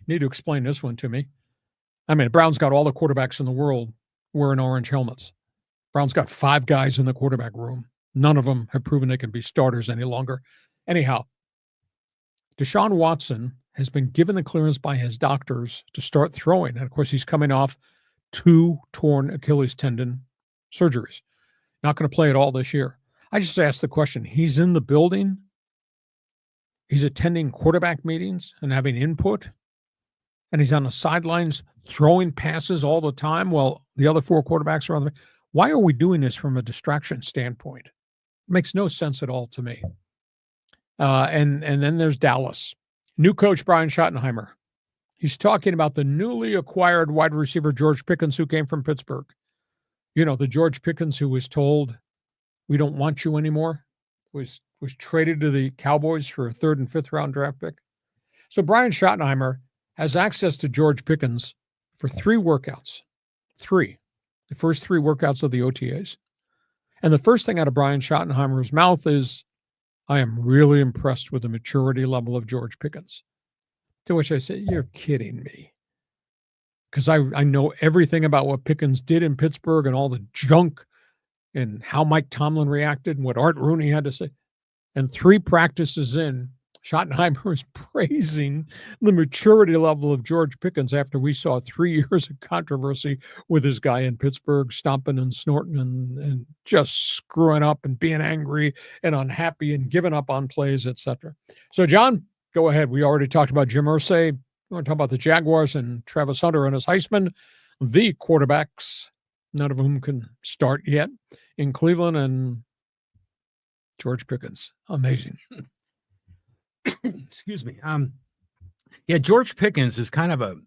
Need to explain this one to me. I mean, Brown's got all the quarterbacks in the world wearing orange helmets. Brown's got 5 guys in the quarterback room. None of them have proven they can be starters any longer. Anyhow, Deshaun Watson has been given the clearance by his doctors to start throwing. And, of course, he's coming off 2 torn Achilles tendon surgeries. Not going to play at all this year. I just asked the question. He's in the building. He's attending quarterback meetings and having input. And he's on the sidelines throwing passes all the time while the other 4 quarterbacks are on the. Why are we doing this from a distraction standpoint? It makes no sense at all to me. And then there's Dallas. New coach Brian Schottenheimer. He's talking about the newly acquired wide receiver George Pickens, who came from Pittsburgh. The George Pickens who was told, we don't want you anymore, was traded to the Cowboys for a 3rd and 5th round draft pick. So Brian Schottenheimer has access to George Pickens for 3 workouts. 3. The first 3 workouts of the OTAs. And the first thing out of Brian Schottenheimer's mouth is, I am really impressed with the maturity level of George Pickens. To which I said, "You're kidding me." Because I know everything about what Pickens did in Pittsburgh and all the junk and how Mike Tomlin reacted and what Art Rooney had to say. And 3 practices in, Schottenheimer is praising the maturity level of George Pickens after we saw 3 years of controversy with this guy in Pittsburgh, stomping and snorting and just screwing up and being angry and unhappy and giving up on plays, etc. So, John, go ahead. We already talked about Jim Irsay. We want to talk about the Jaguars and Travis Hunter and his Heisman, the quarterbacks, none of whom can start yet in Cleveland, and George Pickens. Amazing. Excuse me. Yeah, George Pickens is kind of an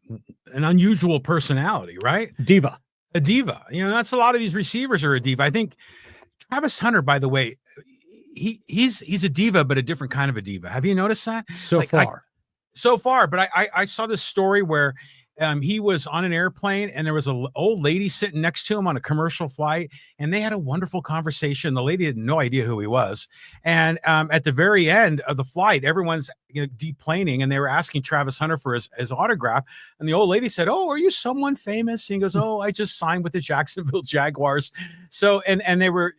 unusual personality, right? Diva. A diva. You know, that's a lot of these receivers are a diva. I think Travis Hunter, by the way, he's a diva, but a different kind of a diva. Have you noticed that? So far, but I saw this story where he was on an airplane and there was an old lady sitting next to him on a commercial flight, and they had a wonderful conversation. The lady had no idea who he was. And at the very end of the flight, everyone's deplaning, and they were asking Travis Hunter for his autograph. And the old lady said, "Oh, are you someone famous?" And he goes, "Oh, I just signed with the Jacksonville Jaguars." So,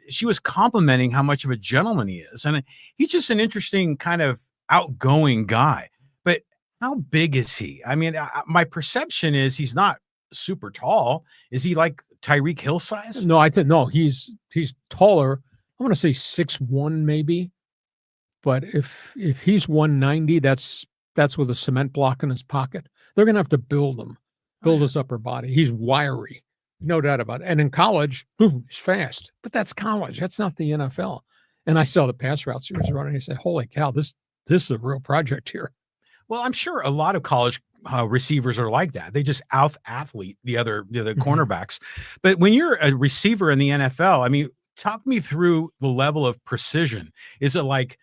she was complimenting how much of a gentleman he is. And he's just an interesting kind of outgoing guy. But how big is he? I mean, my perception is he's not super tall. Is he like Tyreek Hill size? No, he's taller. I want to say 6'1" maybe. But if he's 190, that's with a cement block in his pocket. They're going to have to build his upper body. He's wiry, no doubt about it. And in college, he's fast. But that's college. That's not the NFL. And I saw the pass routes he was running. I said, "Holy cow, this is a real project here." Well, I'm sure a lot of college receivers are like that. They just out-athlete the other cornerbacks. But when you're a receiver in the NFL, I mean, talk me through the level of precision. Is it like,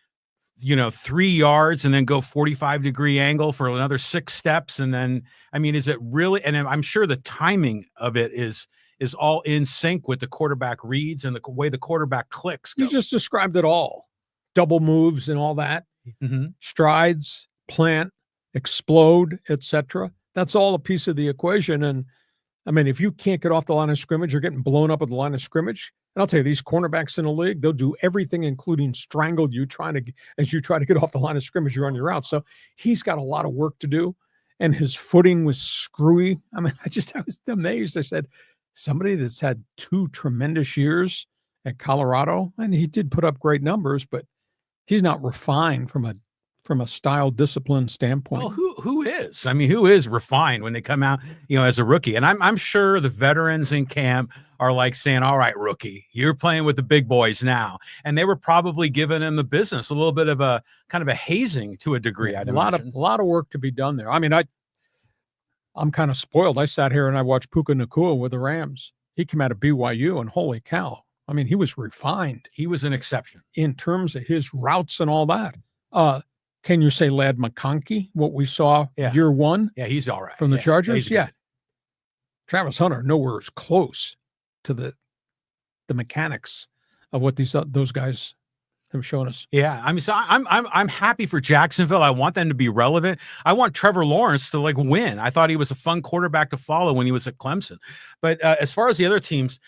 3 yards and then go 45-degree angle for another 6 steps? And then, I mean, is it really? And I'm sure the timing of it is all in sync with the quarterback reads and the way the quarterback clicks. You just described it all. Double moves and all that. Mm-hmm. Strides, plant, explode, etc. That's all a piece of the equation. And I mean, if you can't get off the line of scrimmage, you're getting blown up at the line of scrimmage. And I'll tell you, these cornerbacks in the league, they'll do everything, including strangle you as you try to get off the line of scrimmage, you're on your route. So he's got a lot of work to do. And his footing was screwy. I mean, I was amazed. I said, somebody that's had 2 tremendous years at Colorado, and he did put up great numbers, but he's not refined from a style discipline standpoint. Well, who is? I mean, who is refined when they come out, as a rookie? And I'm sure the veterans in camp are like saying, "All right, rookie, you're playing with the big boys now." And they were probably giving him the business, a little bit of a kind of a hazing to a degree. A lot of work to be done there. I mean, I'm kind of spoiled. I sat here and I watched Puka Nacua with the Rams. He came out of BYU, and holy cow. I mean, he was refined. He was an exception in terms of his routes and all that. Can you say Ladd McConkey, what we saw year one? Yeah, he's all right. From the Chargers? Yeah. Travis Hunter, nowhere is close to the mechanics of what those guys have shown us. Yeah, I mean, so I'm happy for Jacksonville. I want them to be relevant. I want Trevor Lawrence to win. I thought he was a fun quarterback to follow when he was at Clemson. But as far as the other teams,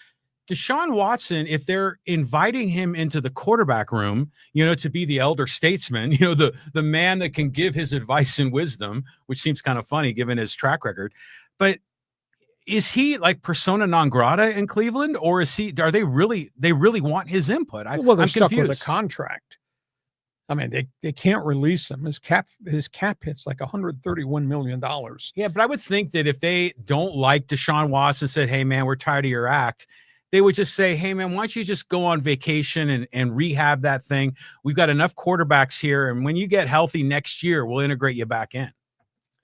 Deshaun Watson, if they're inviting him into the quarterback room, to be the elder statesman, the man that can give his advice and wisdom, which seems kind of funny given his track record. But is he like persona non grata in Cleveland, or they really want his input? Well, they're stuck with a contract. I mean, they can't release him. His cap hits like $131 million. Yeah, but I would think that if they don't like Deshaun Watson, said, "Hey man, we're tired of your act," they would just say, "Hey, man, why don't you just go on vacation and rehab that thing? We've got enough quarterbacks here, and when you get healthy next year, we'll integrate you back in."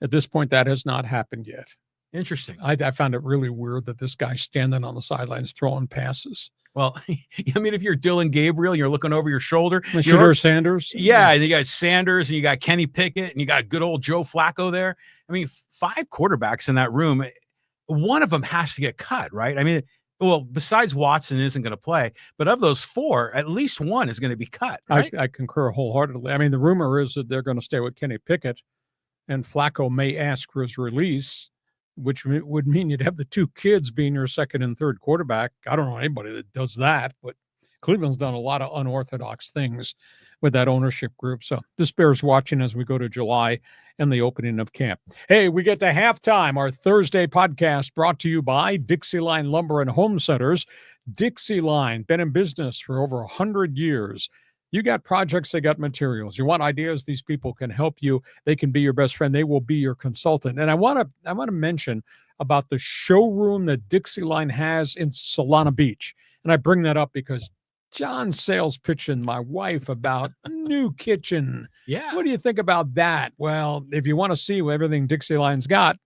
At this point, that has not happened yet. Interesting. I found it really weird that this guy's standing on the sidelines throwing passes. Well, I mean, if you're Dylan Gabriel, you're looking over your shoulder. Shedeur Sanders. Yeah, and you got Sanders, and you got Kenny Pickett, and you got good old Joe Flacco there. I mean, 5 quarterbacks in that room. One of them has to get cut, right? I mean, well, besides Watson isn't going to play, but of those 4, at least one is going to be cut. Right? I concur wholeheartedly. I mean, the rumor is that they're going to stay with Kenny Pickett and Flacco may ask for his release, which would mean you'd have the two kids being your second and third quarterback. I don't know anybody that does that, but Cleveland's done a lot of unorthodox things with that ownership group. So this bears watching as we go to July and the opening of camp. Hey, we get to halftime. Our Thursday podcast brought to you by Dixieline Lumber and Home Centers. Dixieline, been in business for over 100 years. You got projects, they got materials. You want ideas, these people can help you. They can be your best friend. They will be your consultant. And I want to mention about the showroom that Dixieline has in Solana Beach. And I bring that up because John Sales pitching my wife about new kitchen. Yeah. What do you think about that? Well, if you want to see everything Dixieline's got,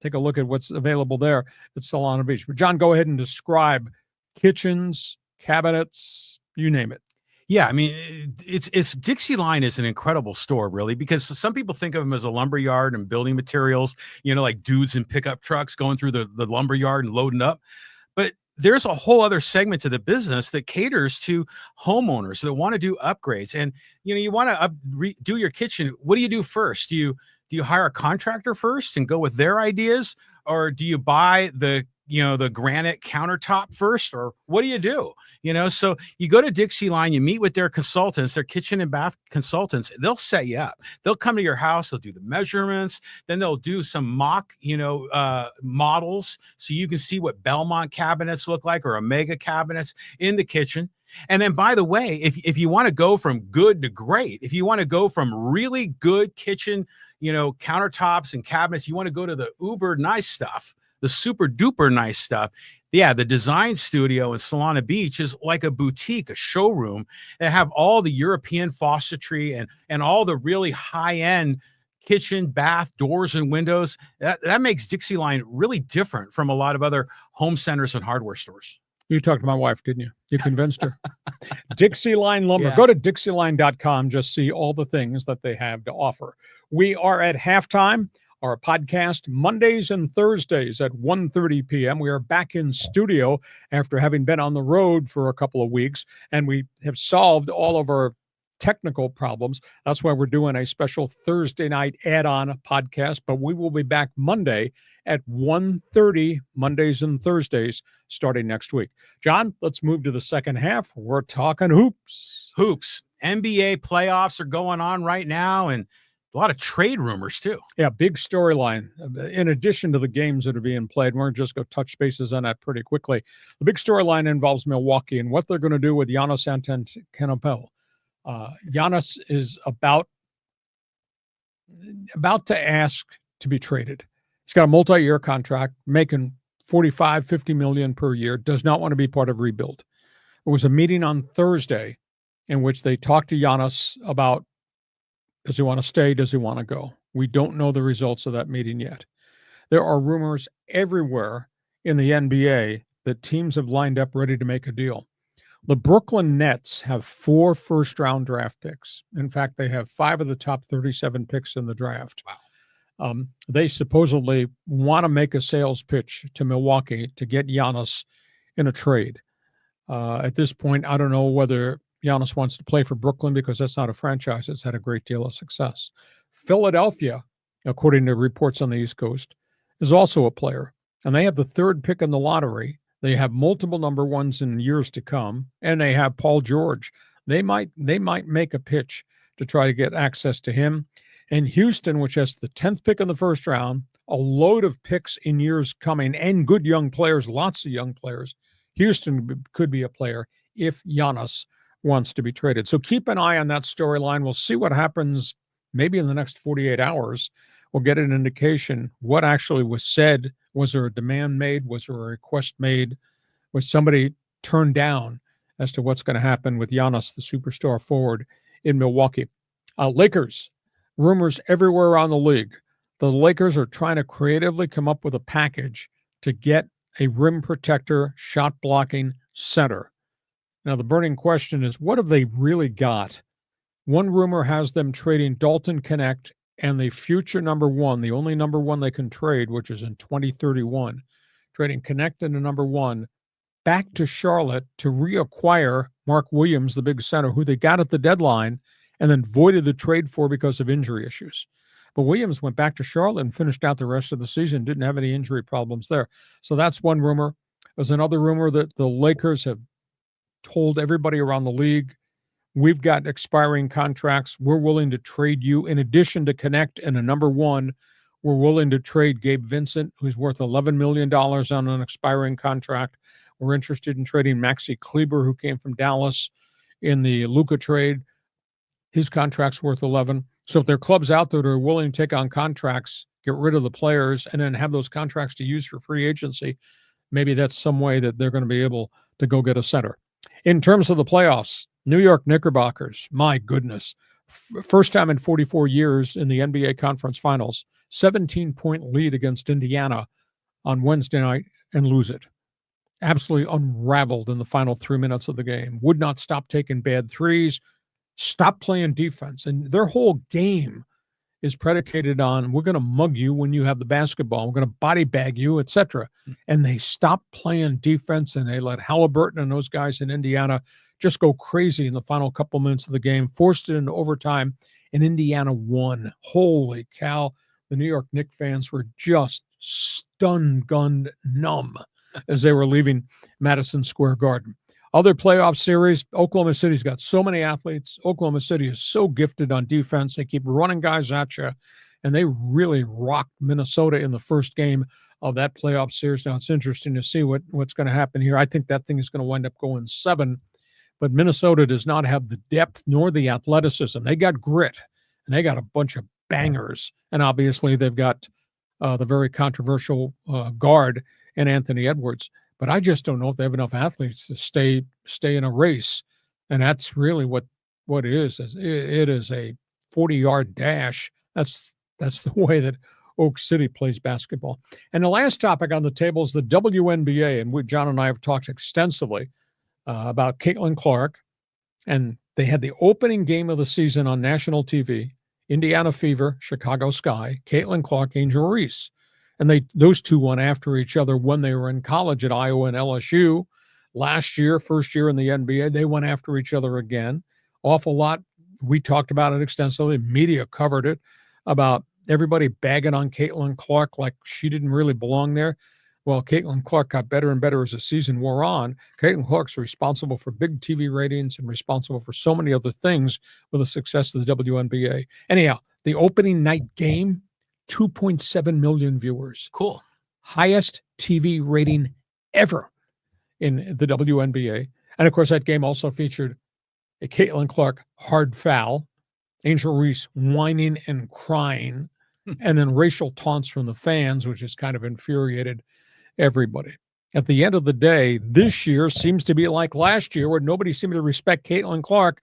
take a look at what's available there at Solana Beach. But John, go ahead and describe kitchens, cabinets, you name it. Yeah, I mean, it's Dixieline is an incredible store, really, because some people think of them as a lumber yard and building materials, like dudes in pickup trucks going through the lumber yard and loading up. But there's a whole other segment to the business that caters to homeowners that want to do upgrades. And, you want to do your kitchen. What do you do first? Do you hire a contractor first and go with their ideas? Or do you buy the granite countertop first, or what do you do? So you go to Dixieline, you meet with their consultants, their kitchen and bath consultants. They'll set you up. They'll come to your house. They'll do the measurements. Then they'll do some mock, models. So you can see what Belmont cabinets look like or Omega cabinets in the kitchen. And then, by the way, if you want to go from good to great, if you want to go from really good kitchen, countertops and cabinets, you want to go to the uber nice stuff, the super duper nice stuff. Yeah, the design studio in Solana Beach is like a boutique, a showroom that have all the European faucetry and all the really high-end kitchen, bath, doors, and windows. That makes Dixieline really different from a lot of other home centers and hardware stores. You talked to my wife, didn't you? You convinced her. Dixieline Lumber. Yeah. Go to Dixieline.com. Just see all the things that they have to offer. We are at halftime. Our podcast Mondays and Thursdays at 1:30 p.m. We are back in studio after having been on the road for a couple of weeks, and we have solved all of our technical problems. That's why we're doing a special Thursday night add-on podcast, but we will be back Monday at 1:30, Mondays and Thursdays, starting next week. John, let's move to the second half. We're talking hoops. NBA playoffs are going on right now, and a lot of trade rumors, too. Yeah, big storyline. In addition to the games that are being played, we're going to just go touch bases on that pretty quickly. The big storyline involves Milwaukee and what they're going to do with Giannis Antetokounmpo. Giannis is about to ask to be traded. He's got a multi-year contract, making $45-50 million per year, does not want to be part of rebuild. There was a meeting on Thursday in which they talked to Giannis about, does he want to stay? Does he want to go? We don't know the results of that meeting yet. There are rumors everywhere in the NBA that teams have lined up ready to make a deal. The Brooklyn Nets have 4 first-round draft picks. In fact, they have 5 of the top 37 picks in the draft. Wow. They supposedly want to make a sales pitch to Milwaukee to get Giannis in a trade. At this point, I don't know whether Giannis wants to play for Brooklyn because that's not a franchise that's had a great deal of success. Philadelphia, according to reports on the East Coast, is also a player, and they have the 3rd pick in the lottery. They have multiple number ones in years to come, and they have Paul George. They might make a pitch to try to get access to him. And Houston, which has the 10th pick in the first round, a load of picks in years coming, and good young players, lots of young players. Houston could be a player if Giannis wants to be traded. So keep an eye on that storyline. We'll see what happens maybe in the next 48 hours. We'll get an indication what actually was said. Was there a demand made? Was there a request made? Was somebody turned down as to what's going to happen with Giannis, the superstar forward in Milwaukee? Lakers, rumors everywhere around the league. The Lakers are trying to creatively come up with a package to get a rim protector, shot blocking center. Now, the burning question is, what have they really got? One rumor has them trading Dalton Connect and the future number 1, the only number 1 they can trade, which is in 2031, trading Connect and the number 1 back to Charlotte to reacquire Mark Williams, the big center, who they got at the deadline and then voided the trade for because of injury issues. But Williams went back to Charlotte and finished out the rest of the season, didn't have any injury problems there. So that's one rumor. There's another rumor that the Lakers have told everybody around the league, we've got expiring contracts. We're willing to trade you. In addition to Connect and a number one, we're willing to trade Gabe Vincent, who's worth $11 million on an expiring contract. We're interested in trading Maxi Kleber, who came from Dallas in the Luka trade. His contract's worth 11. So if there are clubs out there that are willing to take on contracts, get rid of the players, and then have those contracts to use for free agency, maybe that's some way that they're going to be able to go get a center. In terms of the playoffs, New York Knickerbockers, my goodness, first time in 44 years in the NBA Conference Finals, 17-point lead against Indiana on Wednesday night and lose it. Absolutely unraveled in the final 3 minutes of the game. Would not stop taking bad threes, stop playing defense. And their whole game is predicated on, we're going to mug you when you have the basketball. We're going to body bag you, etc. And they stopped playing defense, and they let Halliburton and those guys in Indiana just go crazy in the final couple minutes of the game, forced it into overtime, and Indiana won. Holy cow. The New York Knicks fans were just stun-gunned numb as they were leaving Madison Square Garden. Other playoff series, Oklahoma City's got so many athletes. Oklahoma City is so gifted on defense. They keep running guys at you, and they really rocked Minnesota in the first game of that playoff series. Now, it's interesting to see what's going to happen here. I think that thing is going to wind up going 7, but Minnesota does not have the depth nor the athleticism. They got grit, and they got a bunch of bangers, and obviously they've got the very controversial guard and Anthony Edwards. But I just don't know if they have enough athletes to stay in a race. And that's really what it is. It is a 40-yard dash. That's the way that Oak City plays basketball. And the last topic on the table is the WNBA. And John and I have talked extensively about Caitlin Clark. And they had the opening game of the season on national TV. Indiana Fever, Chicago Sky, Caitlin Clark, Angel Reese. And those two went after each other when they were in college at Iowa and LSU. Last year, first year in the NBA, they went after each other again. Awful lot. We talked about it extensively. Media covered it, about everybody bagging on Caitlin Clark like she didn't really belong there. Well, Caitlin Clark got better and better as the season wore on. Caitlin Clark's responsible for big TV ratings and responsible for so many other things with the success of the WNBA. Anyhow, the opening night game, 2.7 million viewers. Cool. Highest TV rating ever in the WNBA. And of course, that game also featured a Caitlin Clark hard foul, Angel Reese whining and crying, and then racial taunts from the fans, which has kind of infuriated everybody. At the end of the day, this year seems to be like last year, where nobody seemed to respect Caitlin Clark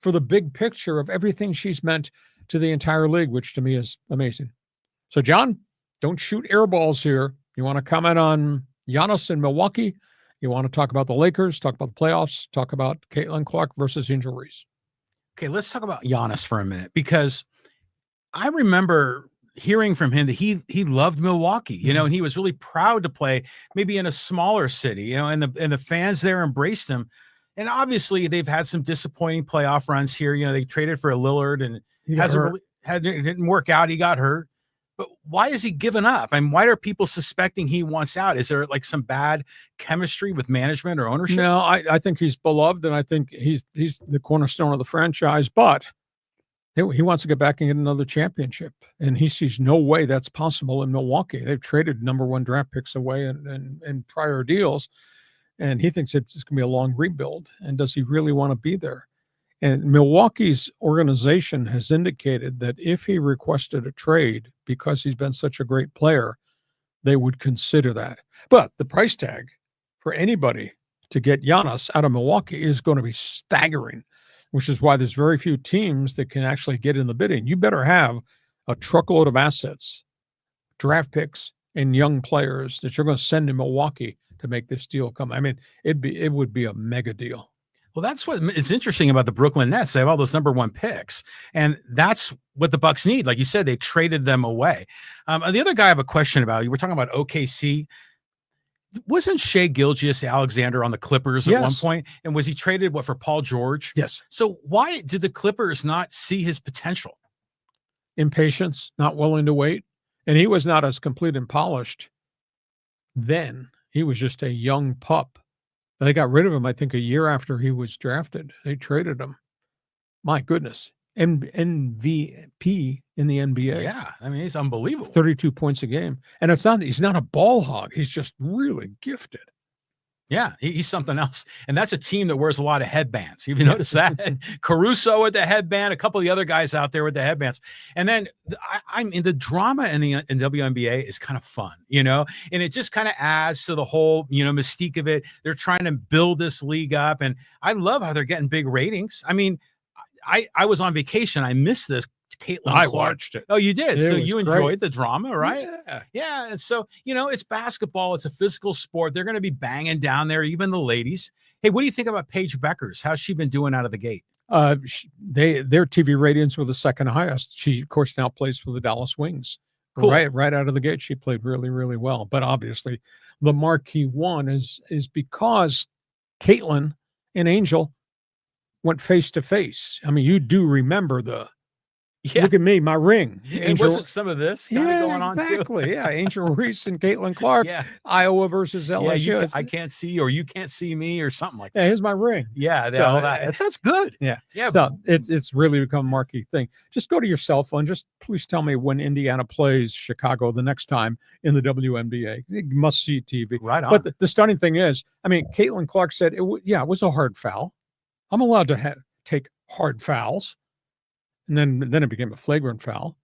for the big picture of everything she's meant to the entire league, which to me is amazing. So, John, don't shoot air balls here. You want to comment on Giannis in Milwaukee? You want to talk about the Lakers, talk about the playoffs, talk about Caitlin Clark versus Angel Reese? Okay, let's talk about Giannis for a minute, because I remember hearing from him that he loved Milwaukee, and he was really proud to play maybe in a smaller city, and the fans there embraced him. And obviously they've had some disappointing playoff runs here. They traded for a Lillard, and it didn't work out. He got hurt. But why is he giving up? And why are people suspecting he wants out? Is there like some bad chemistry with management or ownership? No, I think he's beloved, and I think he's the cornerstone of the franchise, but he wants to get back and get another championship. And he sees no way that's possible in Milwaukee. They've traded number 1 draft picks away in prior deals, and he thinks it's going to be a long rebuild. And does he really want to be there? And Milwaukee's organization has indicated that if he requested a trade because he's been such a great player, they would consider that. But the price tag for anybody to get Giannis out of Milwaukee is going to be staggering, which is why there's very few teams that can actually get in the bidding. You better have a truckload of assets, draft picks, and young players that you're going to send to Milwaukee to make this deal come. I mean, it would be a mega deal. Well, that's what is interesting about the Brooklyn Nets. They have all those number 1 picks, and that's what the Bucks need. Like you said, they traded them away. The other guy I have a question about, you were talking about OKC. Wasn't Shai Gilgeous-Alexander on the Clippers at one point? And was he traded for Paul George? Yes. So why did the Clippers not see his potential? impatience, not willing to wait. And he was not as complete and polished then. He was just a young pup. They got rid of him, I think, a year after he was drafted. They traded him. My goodness. MVP in the NBA. Yeah, I mean, he's unbelievable. 32 points a game. And he's not a ball hog. He's just really gifted. Yeah, he's something else. And that's a team that wears a lot of headbands. You've noticed that? Caruso with the headband, a couple of the other guys out there with the headbands. And then I mean, the drama in WNBA is kind of fun, and it just kind of adds to the whole, mystique of it. They're trying to build this league up. And I love how they're getting big ratings. I mean, I was on vacation. I missed this. Caitlin I Clark. watched it. Oh, you did? It So was you great. enjoyed the drama, right? Yeah. And so, it's basketball. It's a physical sport. They're going to be banging down there, even the ladies. Hey, what do you think about Paige Beckers? How's she been doing out of the gate? Their TV ratings were the second highest. She, of course, now plays for the Dallas Wings. Cool. Right out of the gate, she played really, really well. But obviously, the marquee one is because Caitlin and Angel went face to face. I mean, you do remember look at me, my ring. And wasn't some of this kind of going on too? Exactly. Yeah, Angel Reese and Caitlin Clark. Yeah. Iowa versus LSU. Yeah, I can't see you, or you can't see me, or something like that. Yeah, here's my ring. Yeah, So, all that. That's good. Yeah. Yeah. So it's really become a marquee thing. Just go to your cell phone. Just please tell me when Indiana plays Chicago the next time in the WNBA. Must see TV. Right on. But the stunning thing is, I mean, Caitlin Clark said, it was a hard foul. I'm allowed to take hard fouls. And then it became a flagrant foul.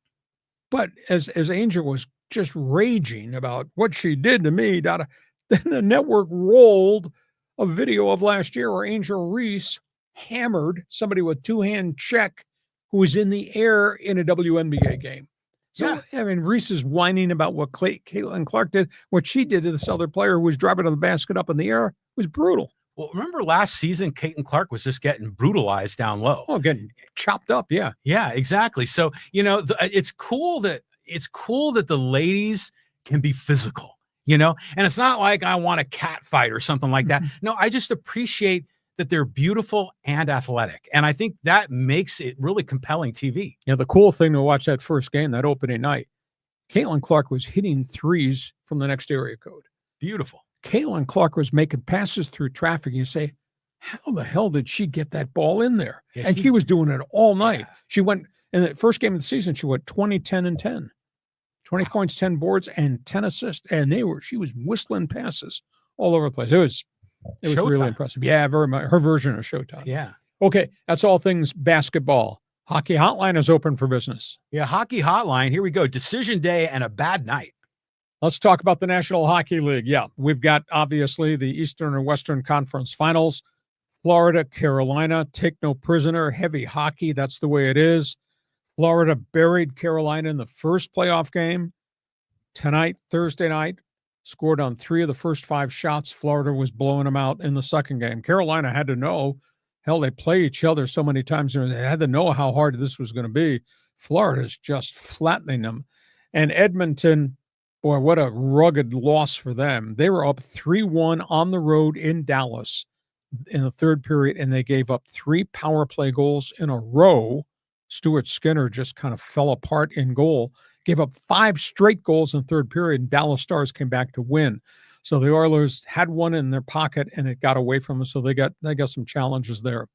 But as Angel was just raging about what she did to me, then the network rolled a video of last year where Angel Reese hammered somebody with two-hand check who was in the air in a WNBA game. So, I mean, Reese is whining about what Caitlin Clark did. What she did to this other player who was driving the basket up in the air was brutal. Well, remember last season, Caitlin Clark was just getting brutalized down low. Oh, getting chopped up, yeah. Yeah, exactly. So, it's cool that the ladies can be physical, and it's not like I want a cat fight or something like that. No, I just appreciate that they're beautiful and athletic. And I think that makes it really compelling TV. Yeah, the cool thing to watch that first game, that opening night, Caitlin Clark was hitting threes from the next area code. Beautiful. Caitlin Clark was making passes through traffic. You say, how the hell did she get that ball in there? Yeah, and she was doing it all night. Yeah. She went, in the first game of the season, she went 20, 10, and 10. 20 points, 10 boards, and 10 assists. And she was whistling passes all over the place. It was really impressive. Yeah, very much. Her version of Showtime. Yeah. Okay, that's all things basketball. Hockey Hotline is open for business. Yeah, Hockey Hotline. Here we go. Decision day and a bad night. Let's talk about the National Hockey League. Yeah, we've got, obviously, the Eastern and Western Conference Finals. Florida, Carolina, take no prisoner, heavy hockey. That's the way it is. Florida buried Carolina in the first playoff game. Tonight, Thursday night, scored on 3 of the first 5 shots. Florida was blowing them out in the second game. Carolina had to know, hell, they play each other so many times. They had to know how hard this was going to be. Florida's just flattening them. And Edmonton, boy, what a rugged loss for them. They were up 3-1 on the road in Dallas in the third period, and they gave up 3 power play goals in a row. Stuart Skinner just kind of fell apart in goal. Gave up 5 straight goals in the third period, and Dallas Stars came back to win. So the Oilers had one in their pocket, and it got away from them, so they got some challenges there.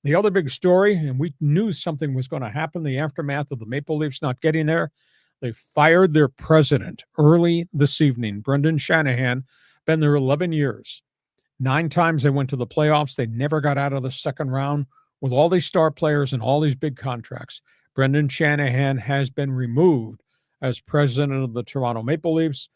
The other big story, and we knew something was going to happen, the aftermath of the Maple Leafs not getting there, they fired their president early this evening. Brendan Shanahan, been there 11 years. 9 times they went to the playoffs. They never got out of the second round. With all these star players and all these big contracts, Brendan Shanahan has been removed as president of the Toronto Maple Leafs.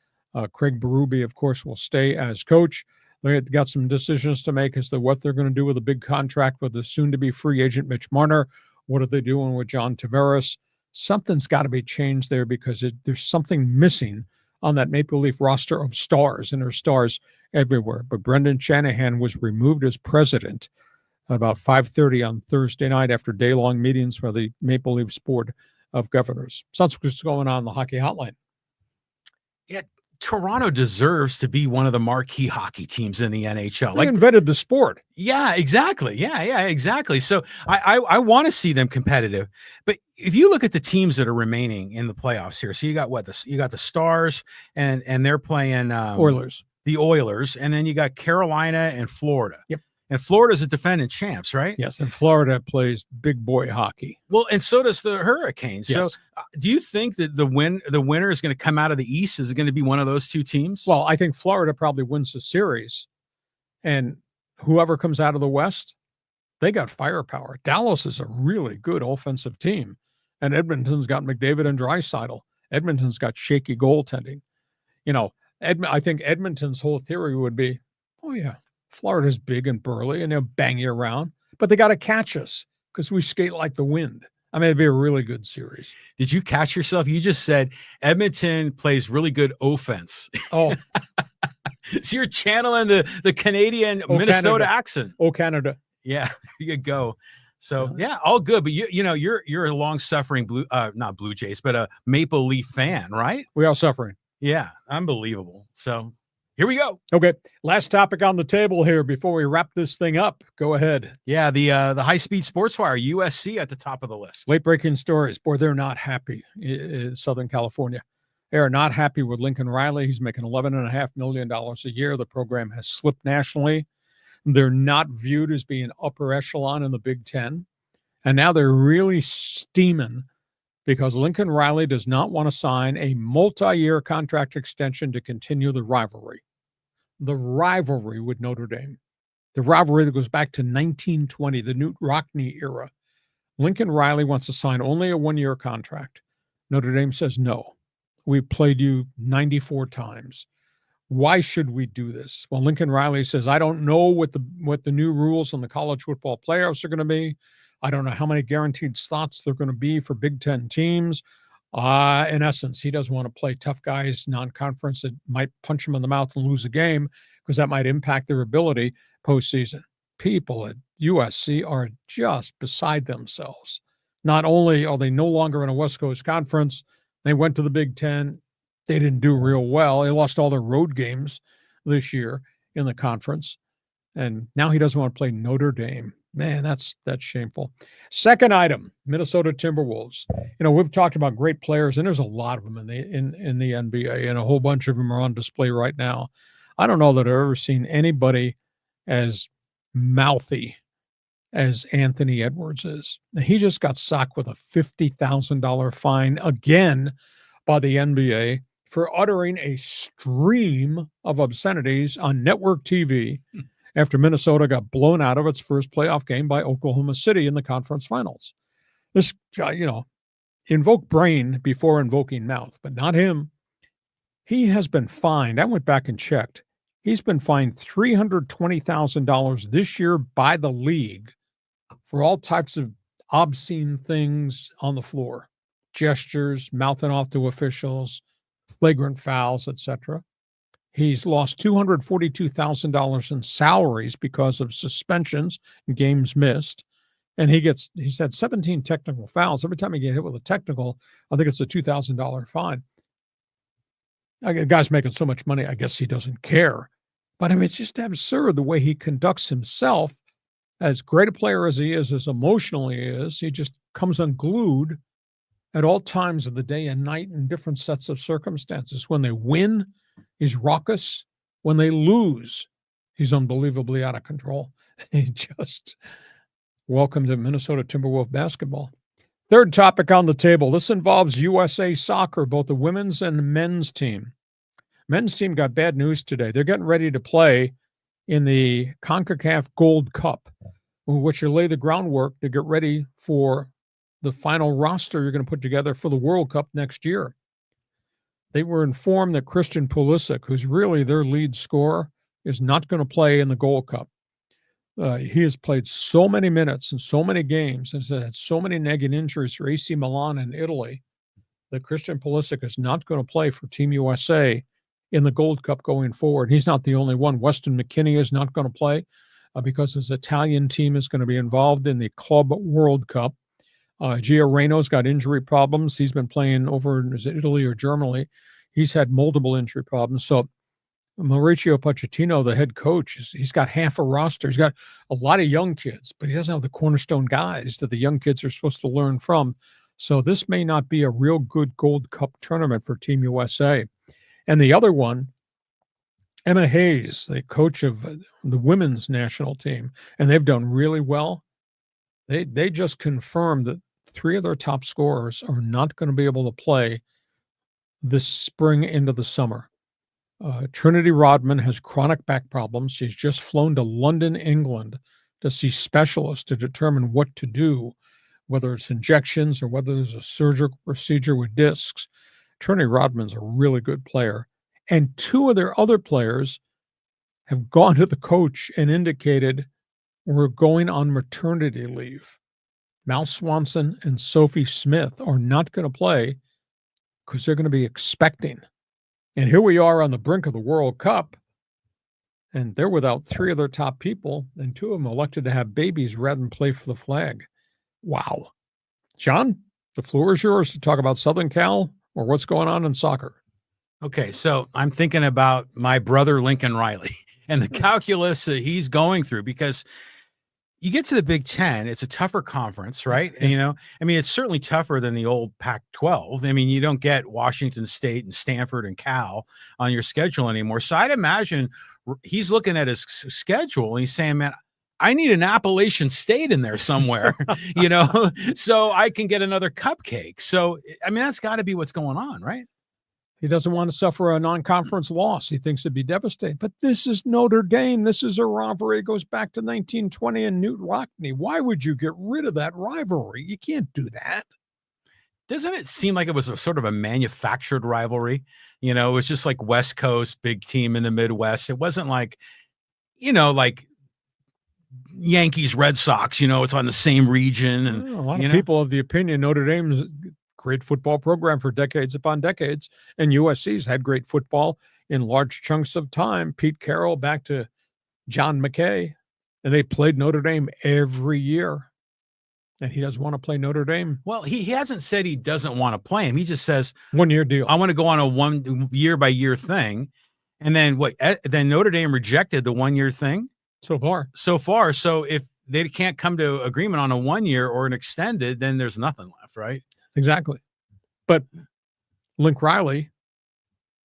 Craig Berube, of course, will stay as coach. They got some decisions to make as to what they're going to do with a big contract with the soon-to-be free agent Mitch Marner. What are they doing with John Tavares? Something's got to be changed there because there's something missing on that Maple Leaf roster of stars, and there's stars everywhere. But Brendan Shanahan was removed as president at about 5:30 on Thursday night after day-long meetings for the Maple Leafs Board of Governors. So that's what's going on in the Hockey Hotline. Yeah, Toronto deserves to be one of the marquee hockey teams in the NHL. They invented the sport. Yeah, exactly. Yeah, exactly. So I want to see them competitive. But if you look at the teams that are remaining in the playoffs here, so you got you got the Stars and they're playing Oilers. The Oilers, and then you got Carolina and Florida. Yep. And Florida's a defending champs, right? Yes, and Florida plays big boy hockey. Well, and so does the Hurricanes. Yes. So do you think that the winner is going to come out of the East? Is it going to be one of those two teams? Well, I think Florida probably wins the series, and whoever comes out of the West, they got firepower. Dallas is a really good offensive team, and Edmonton's got McDavid and Draisaitl. Edmonton's got shaky goaltending. You know, I think Edmonton's whole theory would be, oh yeah, Florida's big and burly, and they'll bang you around, but they got to catch us because we skate like the wind. I mean, it'd be a really good series. Did you catch yourself? You just said Edmonton plays really good offense. Oh, so you're channeling the Canadian Minnesota Canada. accent. Oh, Canada. Yeah, there you go. So yeah, all good. But you're a long-suffering not Blue Jays, but a Maple Leaf fan, right? We are suffering. Yeah, unbelievable. So here we go. Okay, last topic on the table here before we wrap this thing up. Go ahead. Yeah, the high-speed sports wire, USC at the top of the list. Late-breaking stories. Boy, they're not happy in Southern California. They are not happy with Lincoln Riley. He's making $11.5 million a year. The program has slipped nationally. They're not viewed as being upper echelon in the Big Ten. And now they're really steaming because Lincoln Riley does not want to sign a multi-year contract extension to continue the rivalry. The rivalry with Notre Dame. The rivalry that goes back to 1920, the Knute Rockne era. Lincoln Riley wants to sign only a one-year contract. Notre Dame says, no, we've played you 94 times. Why should we do this? Well, Lincoln Riley says, I don't know what the new rules on the college football playoffs are going to be. I don't know how many guaranteed slots they're going to be for Big Ten teams. In essence, he doesn't want to play tough guys, non-conference that might punch him in the mouth and lose a game because that might impact their ability postseason. People at USC are just beside themselves. Not only are they no longer in a West Coast conference, they went to the Big Ten. They didn't do real well. They lost all their road games this year in the conference. And now he doesn't want to play Notre Dame. Man, that's shameful. Second item, Minnesota Timberwolves. You know, we've talked about great players, and there's a lot of them in the NBA, and a whole bunch of them are on display right now. I don't know that I've ever seen anybody as mouthy as Anthony Edwards is. He just got socked with a $50,000 fine again by the NBA for uttering a stream of obscenities on network TV after Minnesota got blown out of its first playoff game by Oklahoma City in the conference finals. This guy, invoke brain before invoking mouth, but not him. He has been fined. I went back and checked. He's been fined $320,000 this year by the league for all types of obscene things on the floor, gestures, mouthing off to officials, flagrant fouls, etc. He's lost $242,000 in salaries because of suspensions and games missed. And he's had 17 technical fouls. Every time he gets hit with a technical, I think it's a $2,000 fine. The guy's making so much money, I guess he doesn't care. But I mean, it's just absurd the way he conducts himself. As great a player as he is, as emotional he is, he just comes unglued at all times of the day and night in different sets of circumstances. When they win, he's raucous. When they lose, he's unbelievably out of control. He just welcome to Minnesota Timberwolves basketball. Third topic on the table. This involves USA Soccer, both the women's and men's team. Men's team got bad news today. They're getting ready to play in the CONCACAF Gold Cup, which will lay the groundwork to get ready for the final roster you're going to put together for the World Cup next year. They were informed that Christian Pulisic, who's really their lead scorer, is not going to play in the Gold Cup. He has played so many minutes in so many games and has had so many nagging injuries for AC Milan and Italy that Christian Pulisic is not going to play for Team USA in the Gold Cup going forward. He's not the only one. Weston McKennie is not going to play because his Italian team is going to be involved in the Club World Cup. Gio Reyno's got injury problems. He's been playing over in Italy or Germany. He's had multiple injury problems. So Mauricio Pochettino, the head coach, he's got half a roster. He's got a lot of young kids, but he doesn't have the cornerstone guys that the young kids are supposed to learn from. So this may not be a real good Gold Cup tournament for Team USA. And the other one, Emma Hayes, the coach of the women's national team, and they've done really well. They just confirmed that 3 of their top scorers are not going to be able to play this spring into the summer. Trinity Rodman has chronic back problems. She's just flown to London, England to see specialists to determine what to do, whether it's injections or whether there's a surgical procedure with discs. Trinity Rodman's a really good player. And 2 of their other players have gone to the coach and indicated we're going on maternity leave. Mal Swanson and Sophie Smith are not going to play because they're going to be expecting. And here we are on the brink of the World Cup, and they're without 3 of their top people, and 2 of them elected to have babies rather than play for the flag. Wow. John, the floor is yours to talk about Southern Cal or what's going on in soccer. Okay, so I'm thinking about my brother Lincoln Riley and the calculus that he's going through, because you get to the Big Ten, it's a tougher conference, right? Yes. And, you know, I mean, it's certainly tougher than the old Pac-12. I mean, you don't get Washington State and Stanford and Cal on your schedule anymore. So I'd imagine he's looking at his schedule and he's saying, man, I need an Appalachian State in there somewhere, you know, so I can get another cupcake. So, I mean, that's got to be what's going on, right? He doesn't want to suffer a non-conference loss. He thinks it'd be devastating. But this is Notre Dame. This is a rivalry. It goes back to 1920 and Newt Rockne. Why would you get rid of that rivalry? You can't do that. Doesn't it seem like it was a sort of a manufactured rivalry? You know, it was just like West Coast, big team in the Midwest. It wasn't like, you know, like Yankees, Red Sox, you know, it's on the same region. And a lot of people have the opinion Notre Dame's great football program for decades upon decades, and USC's had great football in large chunks of time. Pete Carroll back to John McKay, and they played Notre Dame every year. And he doesn't want to play Notre Dame. Well, he hasn't said he doesn't want to play him. He just says 1 year deal. I want to go on a 1 year by year thing. And then then Notre Dame rejected the 1 year thing so far. So if they can't come to agreement on a 1 year or an extended, then there's nothing left, right? Exactly. But Link Riley,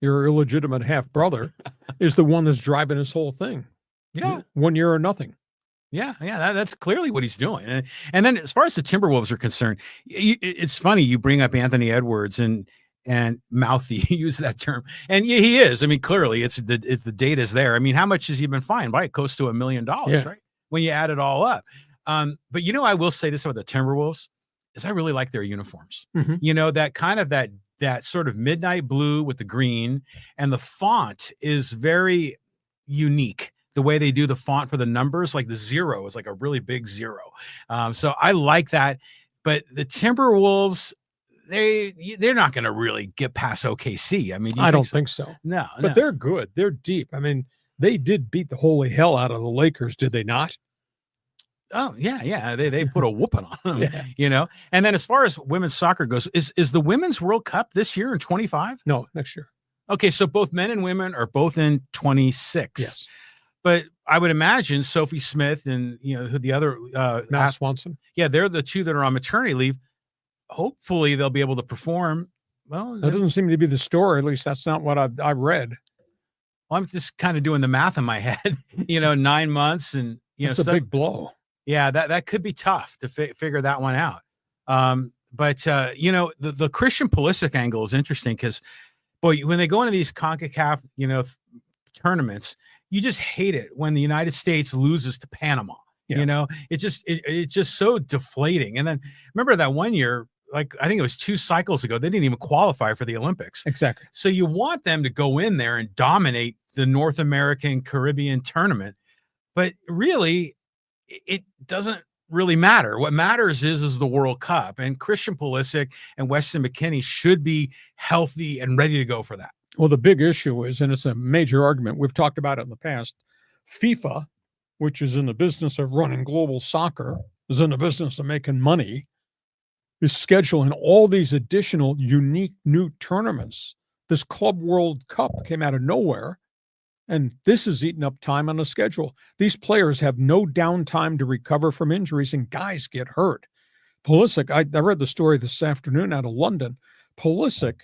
your illegitimate half-brother, is the one that's driving this whole thing. Yeah. 1 year or nothing. Yeah. That's clearly what he's doing. And then as far as the Timberwolves are concerned, it's funny you bring up Anthony Edwards and mouthy, use that term. And yeah, he is. I mean, clearly it's the data's there. I mean, how much has he been fined? Right? Close to $1 million, right? When you add it all up. But you know, I will say this about the Timberwolves is I really like their uniforms. Mm-hmm. You know, that kind of that sort of midnight blue with the green, and the font is very unique. The way they do the font for the numbers, like the 0 is like a really big 0. So I like that. But the Timberwolves, they're not going to really get past OKC. I mean, I don't think so. No, but they're good. They're deep. I mean, they did beat the holy hell out of the Lakers, did they not? Oh, yeah. They put a whooping on them, Yeah. You know? And then as far as women's soccer goes, is the Women's World Cup this year in 25? No, next year. Okay, so both men and women are both in 26. Yes. But I would imagine Sophie Smith and, you know, who the other Mal Swanson. Yeah, they're the 2 that are on maternity leave. Hopefully they'll be able to perform. Well, that doesn't seem to be the story. At least that's not what I read. Well, I'm just kind of doing the math in my head. You know, 9 months, and it's a big blow. Yeah, that could be tough to figure that one out. But you know, the Christian Pulisic angle is interesting because, boy, when they go into these CONCACAF, you know, tournaments, you just hate it when the United States loses to Panama. Yeah. You know, it's just so deflating. And then remember that 1 year, like I think it was 2 cycles ago, they didn't even qualify for the Olympics. Exactly. So you want them to go in there and dominate the North American Caribbean tournament, but really, it doesn't really matter. What matters is the World Cup, and Christian Pulisic and Weston McKennie should be healthy and ready to go for that. Well, the big issue is, and it's a major argument, we've talked about it in the past, FIFA, which is in the business of running global soccer, is in the business of making money, is scheduling all these additional unique new tournaments This Club World Cup came out of nowhere, and this has eaten up time on the schedule. These players have no downtime to recover from injuries, and guys get hurt. Pulisic, I read the story this afternoon out of London. Pulisic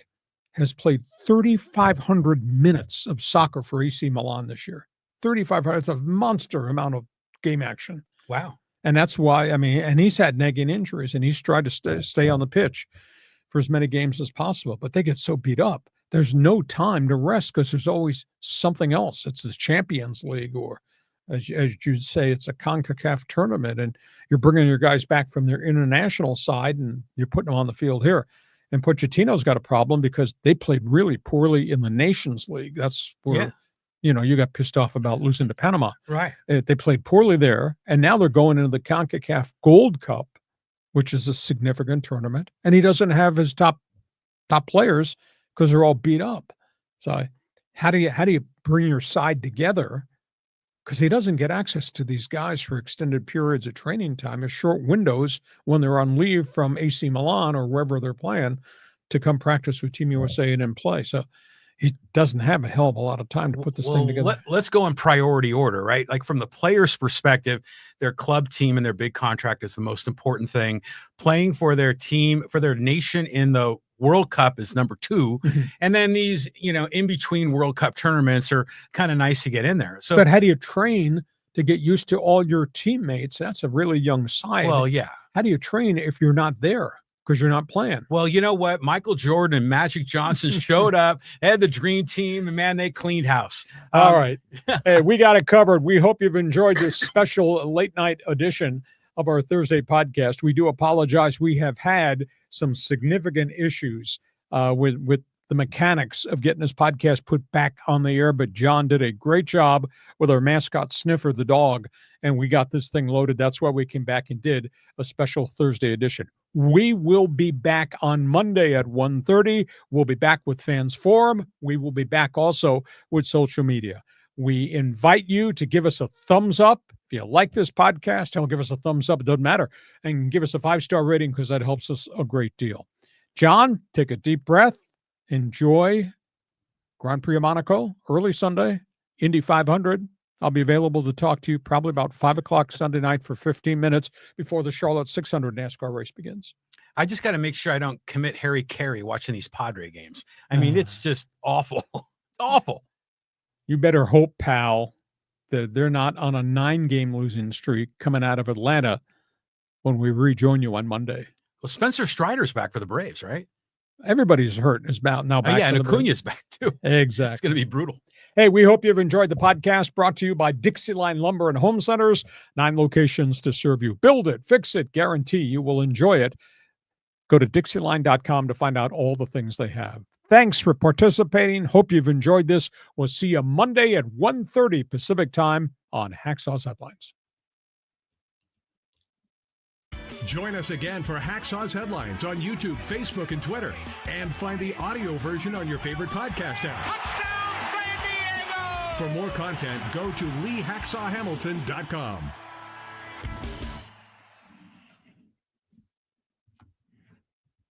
has played 3,500 minutes of soccer for AC Milan this year. 3,500. It's a monster amount of game action. Wow. And that's why, and he's had nagging injuries, and he's tried to stay on the pitch for as many games as possible, but they get so beat up. There's no time to rest because there's always something else. It's the Champions League, or as you'd say, it's a CONCACAF tournament, and you're bringing your guys back from their international side, and you're putting them on the field here. And Pochettino's got a problem because they played really poorly in the Nations League. That's where, you got pissed off about losing to Panama. Right. They played poorly there, and now they're going into the CONCACAF Gold Cup, which is a significant tournament, and he doesn't have his top players because they're all beat up. So how do you bring your side together? Because he doesn't get access to these guys for extended periods of training time, as short windows when they're on leave from AC Milan or wherever they're playing to come practice with Team USA and then play. So he doesn't have a hell of a lot of time to put this thing together. Let's go in priority order, right? Like from the player's perspective, their club team and their big contract is the most important thing. Playing for their team, for their nation in the World Cup is number 2. Mm-hmm. And then these, in between World Cup tournaments are kind of nice to get in there. So, but how do you train to get used to all your teammates? That's a really young side. Well, yeah. How do you train if you're not there? Because you're not playing. Well, you know what? Michael Jordan and Magic Johnson showed up. They had the dream team, and man, they cleaned house. All right. Hey, we got it covered. We hope you've enjoyed this special late night edition of our Thursday podcast. We do apologize. We have had some significant issues with the mechanics of getting this podcast put back on the air, but John did a great job with our mascot Sniffer, the dog, and we got this thing loaded. That's why we came back and did a special Thursday edition. We will be back on Monday at 1:30. We'll be back with Fans Forum. We will be back also with social media. We invite you to give us a thumbs up. If you like this podcast, don't give us a thumbs up. It doesn't matter. And give us a 5-star rating because that helps us a great deal. John, take a deep breath. Enjoy Grand Prix of Monaco, early Sunday, Indy 500. I'll be available to talk to you probably about 5 o'clock Sunday night for 15 minutes before the Charlotte 600 NASCAR race begins. I just got to make sure I don't commit Harry Carey watching these Padre games. I mean, it's just awful. Awful. You better hope, pal, that they're not on a 9-game losing streak coming out of Atlanta when we rejoin you on Monday. Well, Spencer Strider's back for the Braves, right? Everybody's hurt is now back. And Acuna's back too. Exactly. It's going to be brutal. Hey, we hope you've enjoyed the podcast brought to you by Dixieline Lumber and Home Centers. 9 locations to serve you. Build it, fix it, guarantee you will enjoy it. Go to Dixieline.com to find out all the things they have. Thanks for participating. Hope you've enjoyed this. We'll see you Monday at 1:30 Pacific time on Hacksaw's Headlines. Join us again for Hacksaw's Headlines on YouTube, Facebook, and Twitter. And find the audio version on your favorite podcast apps. For more content, go to LeeHacksawHamilton.com.